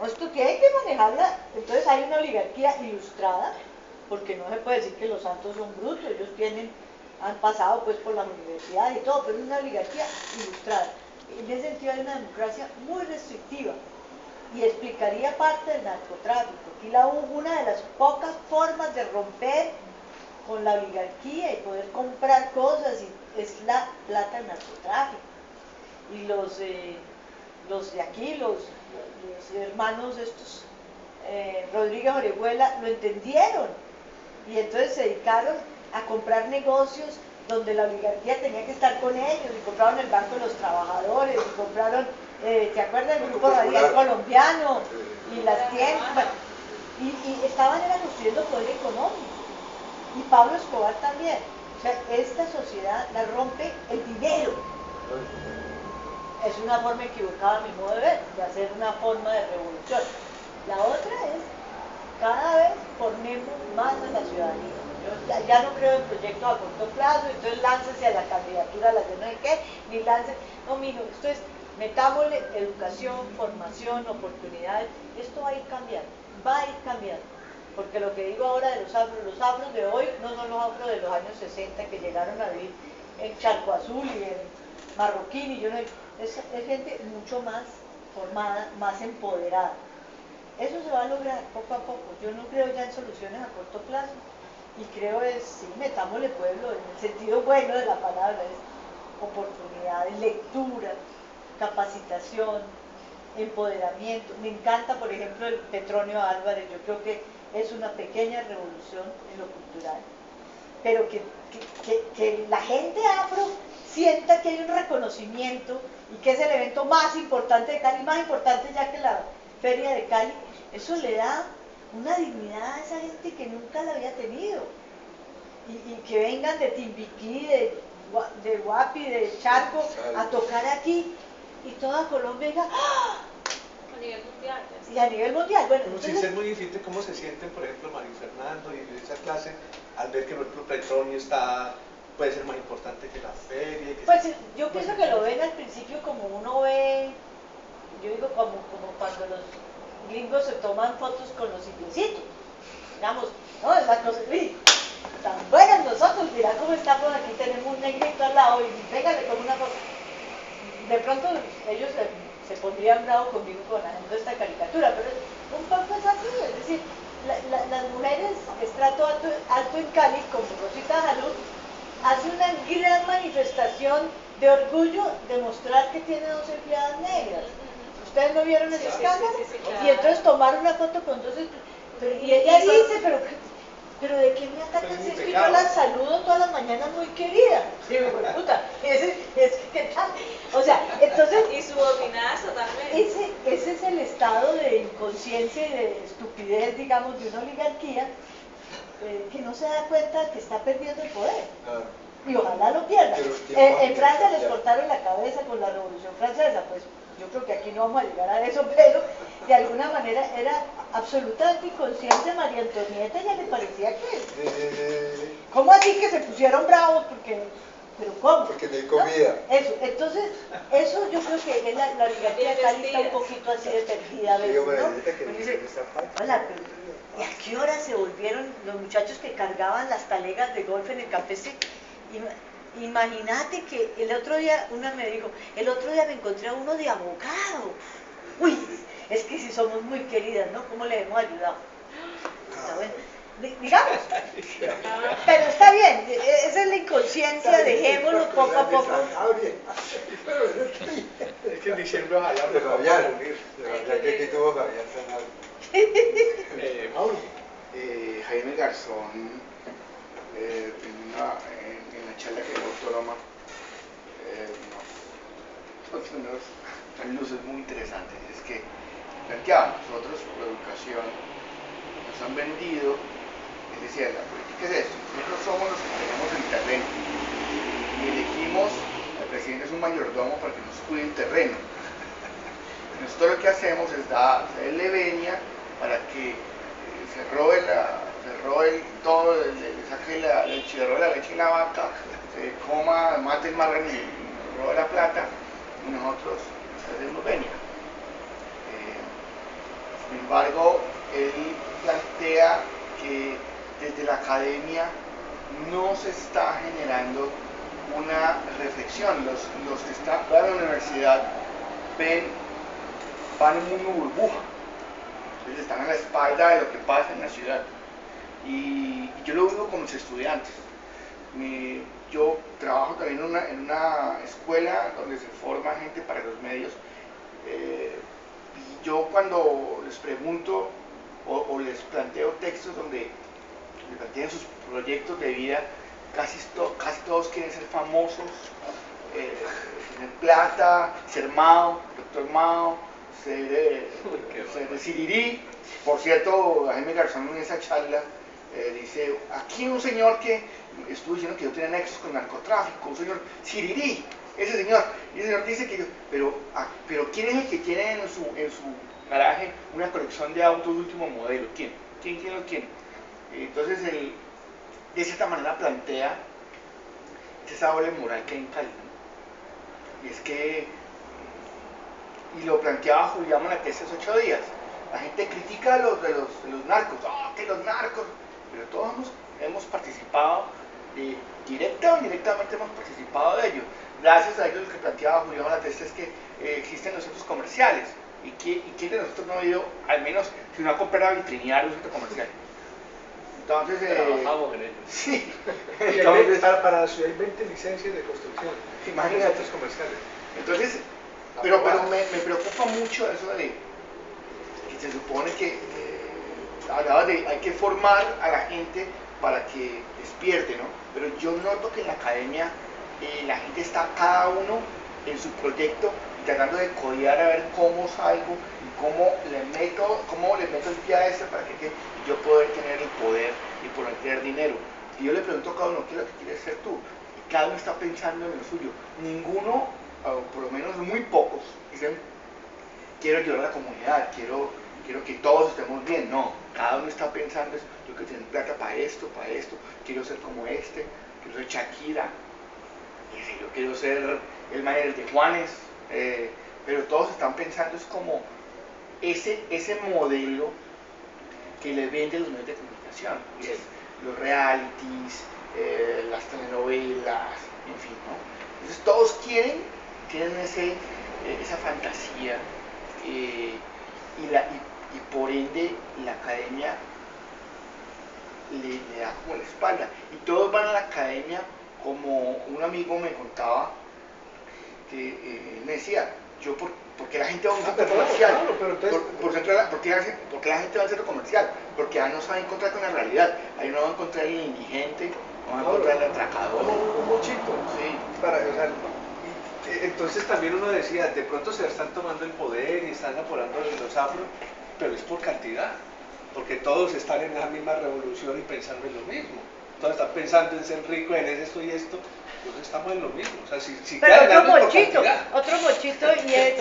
Esto tiene que manejarla. Entonces hay una oligarquía ilustrada, porque no se puede decir que los santos son brutos, ellos han pasado pues por las universidades y todo, pero es una oligarquía ilustrada. En ese sentido hay una democracia muy restrictiva, y explicaría parte del narcotráfico. Aquí una de las pocas formas de romper con la oligarquía y poder comprar cosas es la plata del narcotráfico. Y los de aquí, los hermanos estos, Rodríguez Orejuela, lo entendieron, y entonces se dedicaron a comprar negocios donde la oligarquía tenía que estar con ellos, y compraron el Banco de los Trabajadores, y compraron, ¿te acuerdas del Grupo Radial Colombiano? Y las tiendas, bueno, y estaban construyendo poder económico. Y Pablo Escobar también. O sea, esta sociedad la rompe el dinero. Es una forma equivocada a mi modo de ver, de hacer una forma de revolución. La otra es, cada vez ponemos más a la ciudadanía. Yo ya no creo en proyectos a corto plazo, entonces láncese a la candidatura a la de no sé qué, ni láncese. No, mijo, esto es, metámosle educación, formación, oportunidades. Esto va a ir cambiando, porque lo que digo ahora de los afros de hoy no son los afros de los años 60 que llegaron a vivir en Charco Azul y en Marroquín, y yo no, es gente mucho más formada, más empoderada. Eso se va a lograr poco a poco. Yo no creo ya en soluciones a corto plazo, y creo sí, metámosle pueblo, en el sentido bueno de la palabra, es oportunidades, lectura, capacitación, empoderamiento. Me encanta, por ejemplo, el Petronio Álvarez. Yo creo que es una pequeña revolución en lo cultural, pero que la gente afro sienta que hay un reconocimiento y que es el evento más importante de Cali, más importante ya que la Feria de Cali. Eso le da una dignidad a esa gente que nunca la había tenido, y que vengan de Timbiquí, de Guapi, de Charco a tocar aquí, y toda Colombia diga, ¡ah! nivel mundial. Y a nivel mundial, bueno. Pero sin ser muy difícil, ¿cómo se sienten, por ejemplo, María Fernando y en esa clase, al ver que, por ejemplo, Petronio puede ser más importante que la feria? Pues yo pienso que lo ven al principio como uno ve, yo digo como cuando los gringos se toman fotos con los indiecitos. Digamos, no, es la cosa, uy, tan buenas nosotros, mira cómo estamos, aquí tenemos un negrito al lado y pégale con una foto. De pronto ellos se pondrían bravos conmigo con haciendo esta caricatura, pero un poco es así, es decir, las mujeres, estrato alto en Cali, como Rosita Jalud, hace una gran manifestación de orgullo de mostrar que tiene 2 empleadas negras. ¿Ustedes no vieron ese escándalo? Sí, claro. Y entonces tomar una foto con 2 y ella dice, pero ¿de qué me atacan si es que yo la saludo todas las mañanas muy querida? Sí, puta, ¿qué tal? O sea, entonces... Y subordinadas totalmente. Ese es el estado de inconsciencia y de estupidez, digamos, de una oligarquía que no se da cuenta que está perdiendo el poder. Y ojalá lo pierda. En Francia les cortaron la cabeza con la Revolución Francesa, pues yo creo que aquí no vamos a llegar a eso, pero de alguna manera era absolutamente inconsciente María Antonieta, ya le parecía que... ¿Cómo así que se pusieron bravos? ¿Pero cómo? Porque no hay comida. ¿No? Eso, entonces, eso yo creo que es la oligarquía de Cali está un poquito así de perdida a veces, ¿no? Dice, hola, pero ¿y a qué hora se volvieron los muchachos que cargaban las talegas de golf en el Café C? Imagínate que el otro día, una me dijo, el otro día me encontré a uno de abogado. Uy, es que si somos muy queridas, ¿no? ¿Cómo le hemos ayudado? Está bueno. Digamos, pero está bien, esa es la inconsciencia, dejémoslo poco a poco. Es que en diciembre ojalá De Fabián, que aquí tuvo Fabián Sanabria. Mauro. Jaime Garzón, en la charla que dio Autónoma, unas luces muy interesantes. Es que planteamos, nosotros por educación nos han vendido, es decir, la política es esto, nosotros somos los que tenemos el terreno y elegimos, el presidente es un mayordomo para que nos cuide el terreno. Nosotros lo que hacemos es darle venia para que se robe todo, le saque la leche, le robe la leche en la vaca, se coma, mate el marrano y robe la plata, y nosotros hacemos venia. Sin embargo, él plantea que desde la academia no se está generando una reflexión. Los que están en la universidad van en una burbuja, entonces están a la espalda de lo que pasa en la ciudad. Y yo lo vivo con los estudiantes. Yo trabajo también en una escuela donde se forma gente para los medios. Y yo cuando les pregunto o les planteo textos donde me plantean sus proyectos de vida, casi todos quieren ser famosos, tener plata, ser Mao, doctor Mao, ser Sirirí. Por cierto, Jaime Garzón en esa charla dice, aquí un señor que estuvo diciendo que yo tenía nexos con narcotráfico, un señor Sirirí, ese señor, y ese señor dice que yo, pero ¿quién es el que tiene en su garaje una colección de autos de último modelo? ¿Quién lo tiene? Entonces él de cierta manera plantea esa doble moral que hay en Cali, ¿no? Y es que, y lo planteaba Julián Manatés hace 8 días, la gente critica a los narcos, que los narcos, pero todos hemos participado, directa o indirectamente hemos participado de ello. Gracias a ellos lo que planteaba Julián Manatés es que existen los centros comerciales, y quién de nosotros no ha ido, al menos, si no ha comprado a vitrinear un centro comercial. Entonces, trabajamos en ello. Sí. Entonces, para la ciudad hay 20 licencias de construcción. Imagínate. Centros comerciales. Entonces, pero me preocupa mucho eso de que se supone que hablaba de hay que formar a la gente para que despierte, ¿no? Pero yo noto que en la academia la gente está cada uno en su proyecto tratando de codear a ver cómo salgo y cómo le meto el pie a este para que yo poder tener el poder y poder tener dinero. Y yo le pregunto a cada uno, ¿qué es lo que quieres ser tú? Y cada uno está pensando en lo suyo. Ninguno, o por lo menos muy pocos, dicen, quiero ayudar a la comunidad, quiero que todos estemos bien. No, cada uno está pensando, yo quiero tener plata para esto, quiero ser como este, quiero ser Shakira, yo quiero ser el manager de Juanes, pero todos están pensando es como ese modelo que le venden los medios de comunicación, es los realities, las telenovelas, en fin, ¿no? Entonces todos tienen esa fantasía y por ende la academia le da como la espalda, y todos van a la academia. Como un amigo me contaba que me decía, ¿por qué la gente va a un centro comercial? ¿Por qué la gente va al centro comercial? Porque ahí no se va a encontrar con la realidad, ahí no va a encontrar el indigente, no va a encontrar el atracador. Un mochito. Sí. Entonces también uno decía, de pronto se están tomando el poder y están aporando los afro, pero es por cantidad, porque todos están en la misma revolución y pensando en lo mismo. Todos están pensando en ser ricos, en esto y esto, entonces estamos en lo mismo. O sea, si pero otro mochito y es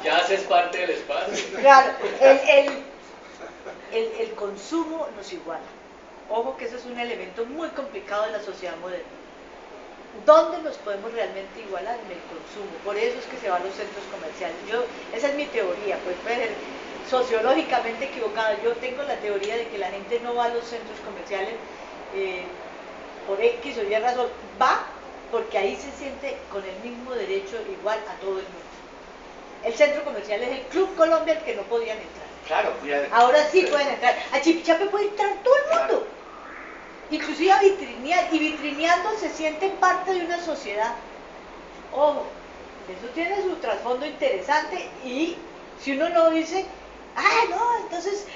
ya haces parte del espacio. Claro, el consumo nos iguala. Ojo que eso es un elemento muy complicado en la sociedad moderna. ¿Dónde nos podemos realmente igualar? En el consumo. Por eso es que se van los centros comerciales. Esa es mi teoría, pues puede ser sociológicamente equivocada. Yo tengo la teoría de que la gente no va a los centros comerciales por X o Y razón, va porque ahí se siente con el mismo derecho igual a todo el mundo. El centro comercial es el Club Colombia al que no podían entrar. Claro, ahora sí pueden entrar. A Chipichape puede entrar todo el mundo. Inclusive a vitrinear, y vitrineando se sienten parte de una sociedad. Ojo, eso tiene su trasfondo interesante, y si uno no dice, no, entonces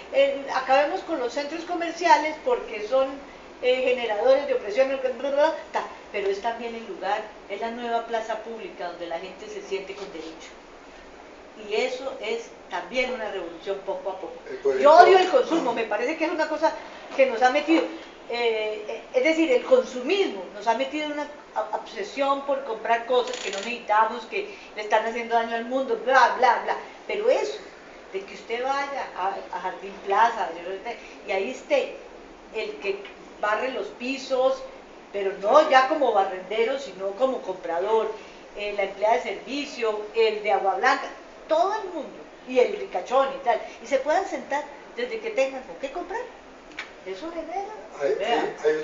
acabemos con los centros comerciales porque son generadores de opresión, pero es también el lugar, es la nueva plaza pública donde la gente se siente con derecho. Y eso es también una revolución poco a poco. Yo odio el consumo, me parece que es una cosa que nos ha metido, es decir, el consumismo nos ha metido en una obsesión por comprar cosas que no necesitamos, que le están haciendo daño al mundo, bla, bla, bla. Pero eso, de que usted vaya a Jardín Plaza, y ahí esté el que barre los pisos, pero no ya como barrendero, sino como comprador, la empleada de servicio, el de agua blanca, todo el mundo, y el ricachón y tal, y se puedan sentar desde que tengan con qué comprar. Eso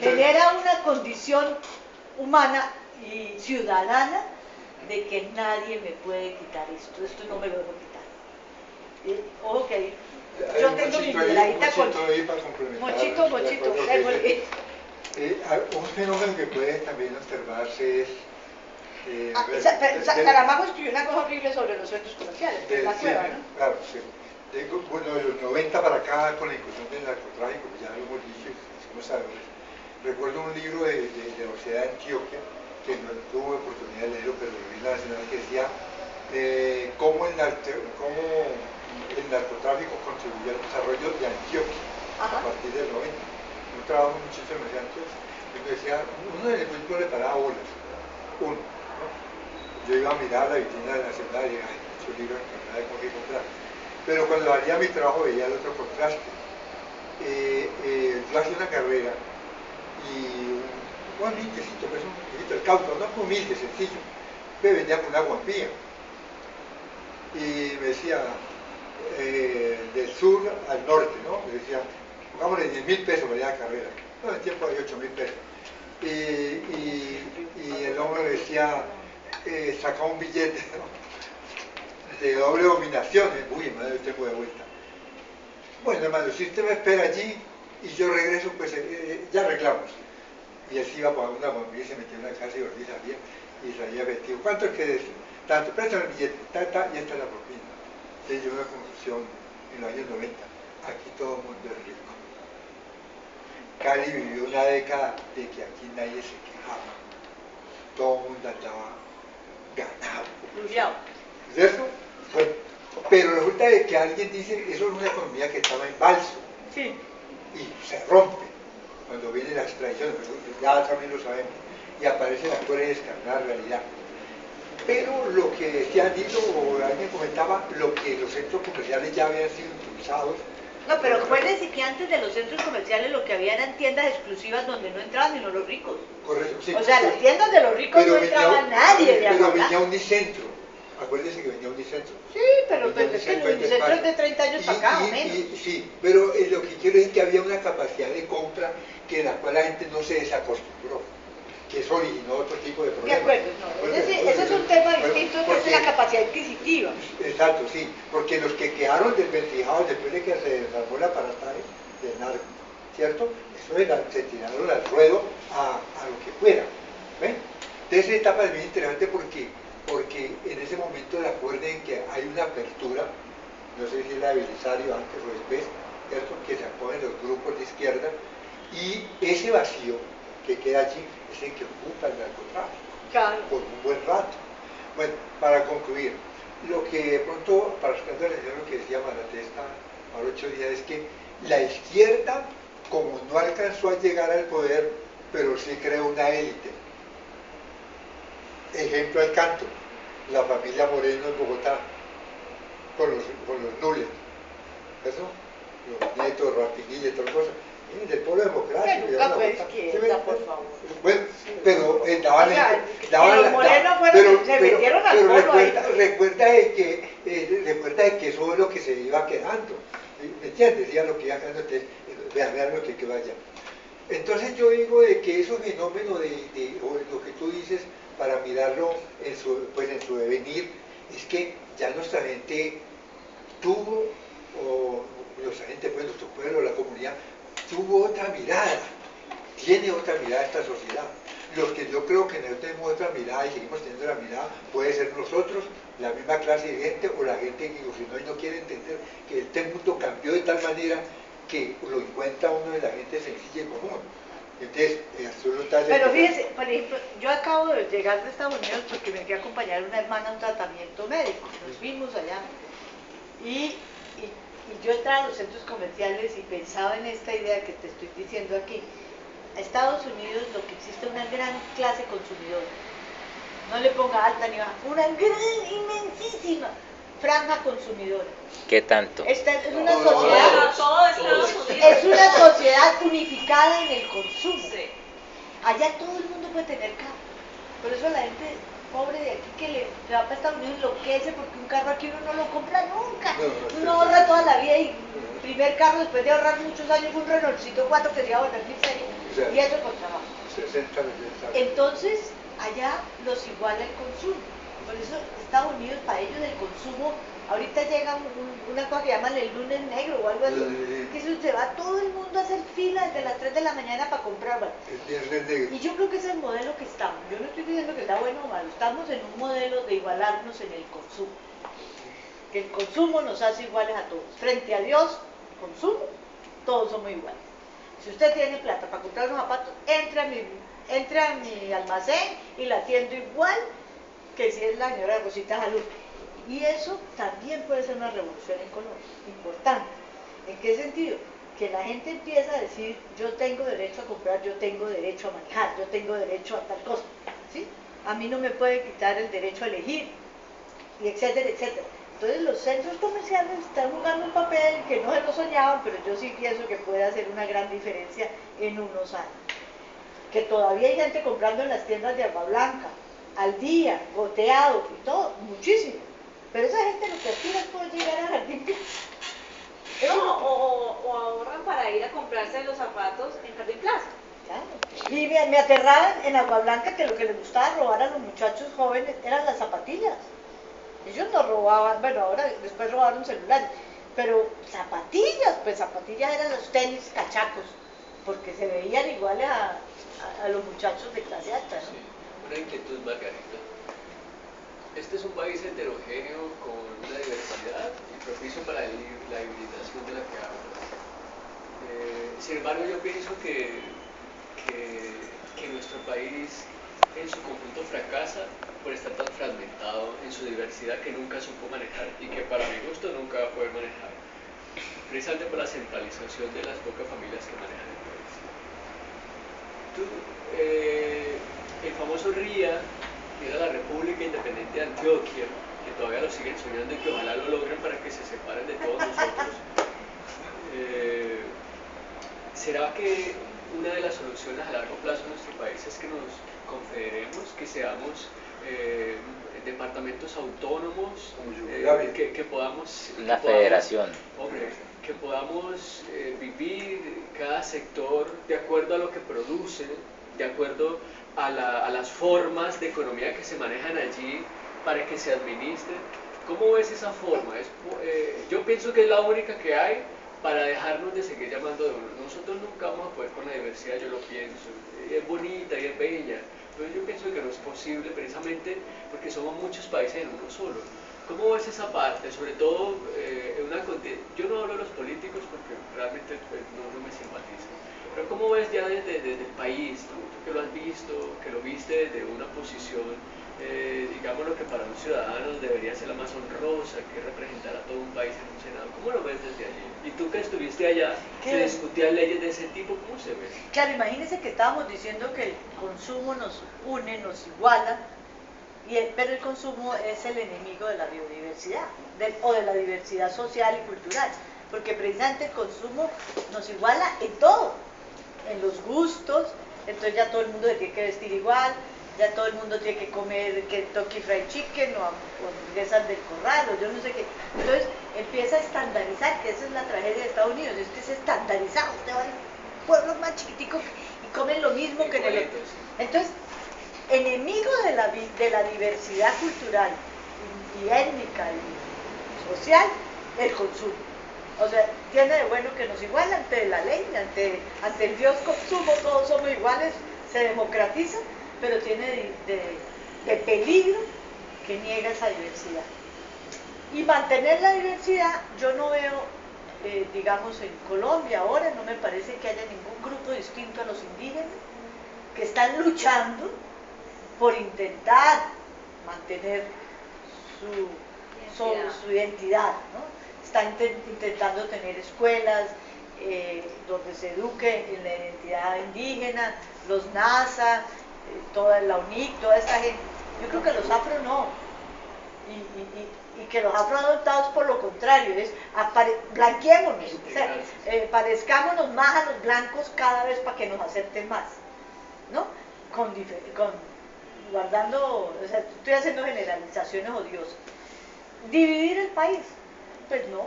genera una condición humana y ciudadana de que nadie me puede quitar esto no me lo dejo quitar. Ojo que yo tengo mi miradita con mochito. Un fenómeno que puede también observarse es Saramago escribió una cosa horrible sobre los centros comerciales, que es la cueva, ¿no? Claro, sí. Bueno, de los 90 para acá, con la incursión del narcotráfico, que ya lo hemos dicho, somos sabedores. Recuerdo un libro de la Universidad de Antioquia, que no tuve oportunidad de leerlo, pero lo vi en la Nacional, que decía cómo el narcotráfico contribuyó al desarrollo de Antioquia a partir del 90. Yo trabajo muchísimo en Antioquia, y decía, uno de los principios le paraba bolas, uno, ¿no? Yo iba a mirar la vitrina de la Nacional y decía, muchos libros que no hay con qué comprar. Pero cuando haría mi trabajo veía el otro contraste. Yo hacía una carrera y un niñecito, pues un poquito el cauto, no humilde, sencillo, me vendía con una guampía y me decía del sur al norte, ¿no? Me decía, pongámosle 10.000 pesos para ir a la carrera, no, en el tiempo hay 8.000 pesos. Y el hombre me decía, saca un billete, ¿no?, de doble dominación. Uy, madre, usted puede vuelta. Bueno, hermano, si usted me espera allí y yo regreso, pues ya arreglamos. Y él se iba a pagar una bombilla y se metió en la casa y salía, y salía vestido. ¿Cuánto es que es? Tanto, préstame el billete, y esta es la propina. Entonces llegó una conclusión en los años 90, aquí todo el mundo es rico. Cali vivió una década de que aquí nadie se quejaba. Todo el mundo andaba ganado. ¿Cierto? Bueno, pero resulta de que alguien dice, eso es una economía que estaba en balso. Sí. Y se rompe cuando viene la extracción, ya también lo sabemos, y aparece la actual y descarnada realidad. pero lo que se han dicho, o alguien comentaba, lo que los centros comerciales ya habían sido impulsados. No, pero acuérdense que antes de los centros comerciales lo que había eran tiendas exclusivas donde no entraban sino los ricos. Correcto, sí. O sea, las tiendas de los ricos no entraba nadie de Pero Aguablanca. venía Unicentro. Acuérdense que venía Unicentro. Sí, pero es que el Unicentro es de 30 años para acá o menos. Sí, pero lo que quiero decir es que había una capacidad de compra que la cual la gente no se desacostumbró, que eso originó otro tipo de De problemas. acuerdo, no, ese es un tema distinto, que es la capacidad adquisitiva. Exacto, sí, porque los que quedaron desventijados después de que se desarmó la aparataje del narco, ¿cierto? Eso se tiraron al ruedo a lo que fuera. ¿Ven? Entonces esa etapa es muy interesante porque en ese momento recuerden que hay una apertura, no sé si es la de Belisario antes o después, ¿cierto? Que se acogen los grupos de izquierda, y ese vacío que queda allí es el que ocupa el narcotráfico, Claro. por un buen rato. Bueno, para concluir, lo que de pronto, para responderle a lo que decía Malatesta ahora 8 días, es que la izquierda, como no alcanzó a llegar al poder, pero sí creó una élite. Ejemplo al canto, la familia Moreno en Bogotá, con los nules, ¿eso? Los nietos, Rapinilla y tal cosa. Del pueblo democrático. Que nunca fue izquierda, por favor. Bueno, pero daban... O sea, los Morenos fueron, se metieron al pueblo ahí. Recuerda de que eso es lo que se iba quedando. ¿Me entiendes? Ya lo que iba quedando, vean lo que quedó allá. Entonces yo digo de que esos fenómenos o lo que tú dices, para mirarlo en su devenir, es que ya nuestra gente tuvo, o nuestra gente, pues nuestro pueblo, la comunidad, tuvo otra mirada, tiene otra mirada esta sociedad. Los que yo creo que no tenemos otra mirada y seguimos teniendo la mirada, puede ser nosotros, la misma clase de gente, o la gente que no quiere entender que este mundo cambió de tal manera que lo encuentra uno de la gente sencilla y común. Entonces, pero fíjese, por ejemplo, yo acabo de llegar de Estados Unidos porque me fui a acompañar a una hermana a un tratamiento médico, nos fuimos allá, y yo entraba a los centros comerciales y pensaba en esta idea que te estoy diciendo aquí. A Estados Unidos lo que existe es una gran clase consumidora, no le ponga alta ni baja, una gran, inmensísima franja consumidora. ¿Qué tanto? Esta es una sociedad, Todo Estados Unidos. es una sociedad unificada en el consumo. Sí. Allá todo el mundo puede tener carro. Por eso la gente pobre de aquí que le va para Estados Unidos enloquece porque un carro aquí uno no lo compra nunca. Uno ahorra toda la vida y primer carro después de ahorrar muchos años un Renaultcito 4 que se iba a volver miseria. Y eso con trabajo. 60 millones. Entonces, allá los iguala el consumo. Por eso Estados Unidos, para ellos el consumo, ahorita llega una cosa que llaman el lunes negro o algo así, que eso se va todo el mundo a hacer fila desde las 3 de la mañana para comprar. Bueno. Y yo creo que ese es el modelo que estamos. Yo no estoy diciendo que está bueno o malo, estamos en un modelo de igualarnos en el consumo. Que el consumo nos hace iguales a todos. Frente a Dios, consumo, todos somos iguales. Si usted tiene plata para comprar unos zapatos, entre a mi almacén y la atiendo igual que si es la señora Rosita Salud. Y eso también puede ser una revolución en Colombia, importante. ¿En qué sentido? Que la gente empieza a decir, yo tengo derecho a comprar, yo tengo derecho a manejar, yo tengo derecho a tal cosa, ¿sí? A mí no me puede quitar el derecho a elegir, y etcétera, etcétera. Entonces los centros comerciales están jugando un papel que no se lo soñaban, pero yo sí pienso que puede hacer una gran diferencia en unos años. Que todavía hay gente comprando en las tiendas de Aguablanca, al día, goteado y todo, muchísimo. Pero esa gente lo que aspira es poder llegar a Jardín Plaza. No, o ahorran para ir a comprarse los zapatos en Jardín Plaza. Claro. Y me aterraban en Aguablanca que lo que les gustaba robar a los muchachos jóvenes eran las zapatillas. Ellos no robaban, bueno, ahora después robaron celulares, pero zapatillas, pues zapatillas eran los tenis cachacos, porque se veían iguales a los muchachos de clase alta, ¿no? Sí, una inquietud, Margarita. Este es un país heterogéneo con una diversidad y propicio para la hibridación de la que hablas. Sin embargo, yo pienso que nuestro país en su conjunto fracasa por estar tan fragmentado en su diversidad que nunca supo manejar y que para mi gusto nunca va a poder manejar, precisamente por la centralización de las pocas familias que manejan el país. El famoso RIA era la República Independiente de Antioquia, que todavía lo siguen soñando y que ojalá lo logren para que se separen de todos nosotros. ¿Será que una de las soluciones a largo plazo en nuestro país es que nos confederemos, que seamos departamentos autónomos, que podamos... Una federación. Hombre, que podamos vivir cada sector de acuerdo a lo que produce, de acuerdo a las formas de economía que se manejan allí para que se administren? ¿Cómo ves esa forma? Yo pienso que es la única que hay para dejarnos de seguir llamando de uno. Nosotros nunca vamos a poder con la diversidad, yo lo pienso, y es bonita y es bella, pero yo pienso que no es posible precisamente porque somos muchos países en uno solo. ¿Cómo ves esa parte? Sobre todo, yo no hablo de los políticos porque realmente pues, no me simpatizan, pero ¿cómo ves ya desde el país, tú que lo has visto, que lo viste desde una posición, digamos lo que para un ciudadano debería ser la más honrosa, que representar a todo un país en un Senado? ¿Cómo lo ves desde allí? Y tú que estuviste allá, que discutías leyes de ese tipo, ¿cómo se ve? Claro, imagínense que estábamos diciendo que el consumo nos une, nos iguala, pero el consumo es el enemigo de la biodiversidad o de la diversidad social y cultural, porque precisamente el consumo nos iguala en todo, en los gustos. Entonces ya todo el mundo se tiene que vestir igual, ya todo el mundo tiene que comer Kentucky Fried Chicken o hamburguesas del corral o yo no sé qué. Entonces empieza a estandarizar, que esa es la tragedia de Estados Unidos, es que es estandarizado, usted va a pueblos más chiquiticos y comen lo mismo que en el otro. Entonces, enemigo de la diversidad cultural y étnica y social, el consumo. O sea, tiene de bueno que nos iguala ante la ley, ante el Dios consumo, todos somos iguales, se democratiza, pero tiene de peligro que niega esa diversidad. Y mantener la diversidad, yo no veo, digamos, en Colombia ahora, no me parece que haya ningún grupo distinto a los indígenas que están luchando por intentar mantener su identidad, ¿no? Están intentando tener escuelas donde se eduque en la identidad indígena, los NASA, toda la UNIC, toda esta gente. Yo creo que los afro no, y que los afro adoptados por lo contrario, es blanqueémonos, o sea, parezcámonos más a los blancos cada vez para que nos acepten más, ¿no? Guardando, o sea, estoy haciendo generalizaciones odiosas. Dividir el país, pues no,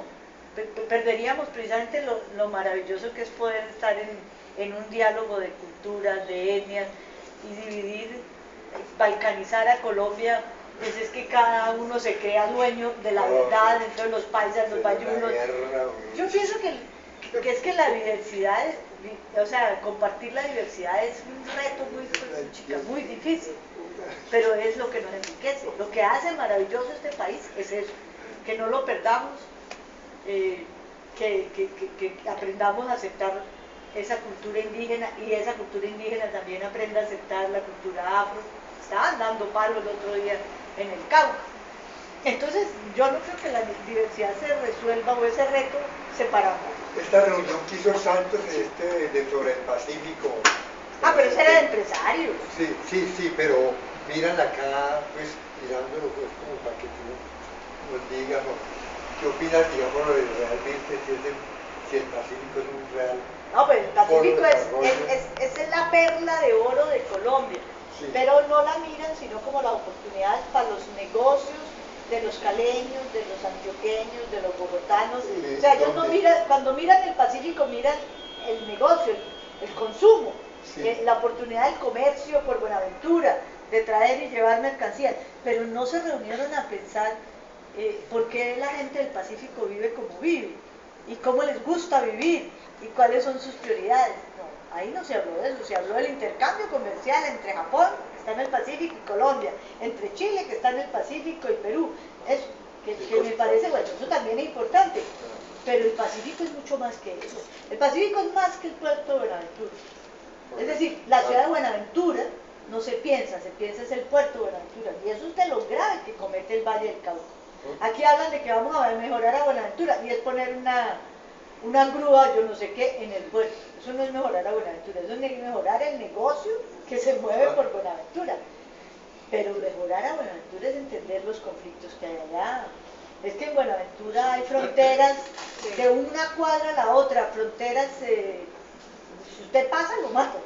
perderíamos precisamente lo maravilloso que es poder estar en un diálogo de culturas, de etnias, y dividir, balcanizar a Colombia, pues es que cada uno se crea dueño de la verdad, entonces los paisas, los bayunos. Yo pienso que es que la diversidad, o sea, compartir la diversidad es un reto muy difícil, pero es lo que nos enriquece. Lo que hace maravilloso este país es eso, que no lo perdamos, que aprendamos a aceptar esa cultura indígena y esa cultura indígena también aprenda a aceptar la cultura afro. Estaban dando palos el otro día en el Cauca. Entonces, yo no creo que la diversidad se resuelva o ese reto separado. Esta reunión que hizo Santos sobre el Pacífico. Ah, pero ese era de empresarios. Sí, pero miran acá, pues, mirándolo, pues, como para que tú nos digas, ¿no? ¿Qué opinas, digamos, realmente si el Pacífico es un real? No, pues el Pacífico es la perla de oro de Colombia, sí. Pero no la miran sino como las oportunidades para los negocios de los caleños, de los antioqueños, de los bogotanos. Sí, o sea, ellos no miran, cuando miran el Pacífico miran el negocio, el consumo, sí. La oportunidad del comercio por Buenaventura, de traer y llevar mercancías, pero no se reunieron a pensar por qué la gente del Pacífico vive como vive y cómo les gusta vivir y cuáles son sus prioridades. No, ahí no se habló de eso, se habló del intercambio comercial entre Japón, que está en el Pacífico, y Colombia, entre Chile, que está en el Pacífico, y Perú. Eso, que me parece, bueno, eso también es importante, pero el Pacífico es mucho más que eso. El Pacífico es más que el puerto de Buenaventura. Es decir, la ciudad de Buenaventura no se piensa es el puerto de Buenaventura, y eso es de lo grave que comete el Valle del Cauca. Aquí hablan de que vamos a mejorar a Buenaventura, y es poner una grúa, yo no sé qué, en el puerto. Eso no es mejorar a Buenaventura, eso es mejorar el negocio que se mueve por Buenaventura. Pero mejor explorar a Buenaventura es entender los conflictos que hay allá. Es que en Buenaventura hay fronteras de una cuadra a la otra, fronteras, si usted pasa lo mata.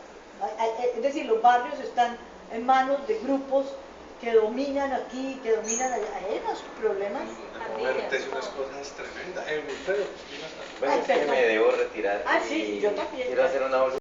Es decir, los barrios están en manos de grupos que dominan aquí, que dominan allá. Hay unos problemas. Muertes, unas cosas tremendas. Wilfredo, bueno, es que me debo retirar. Sí, yo también. Quiero hacer una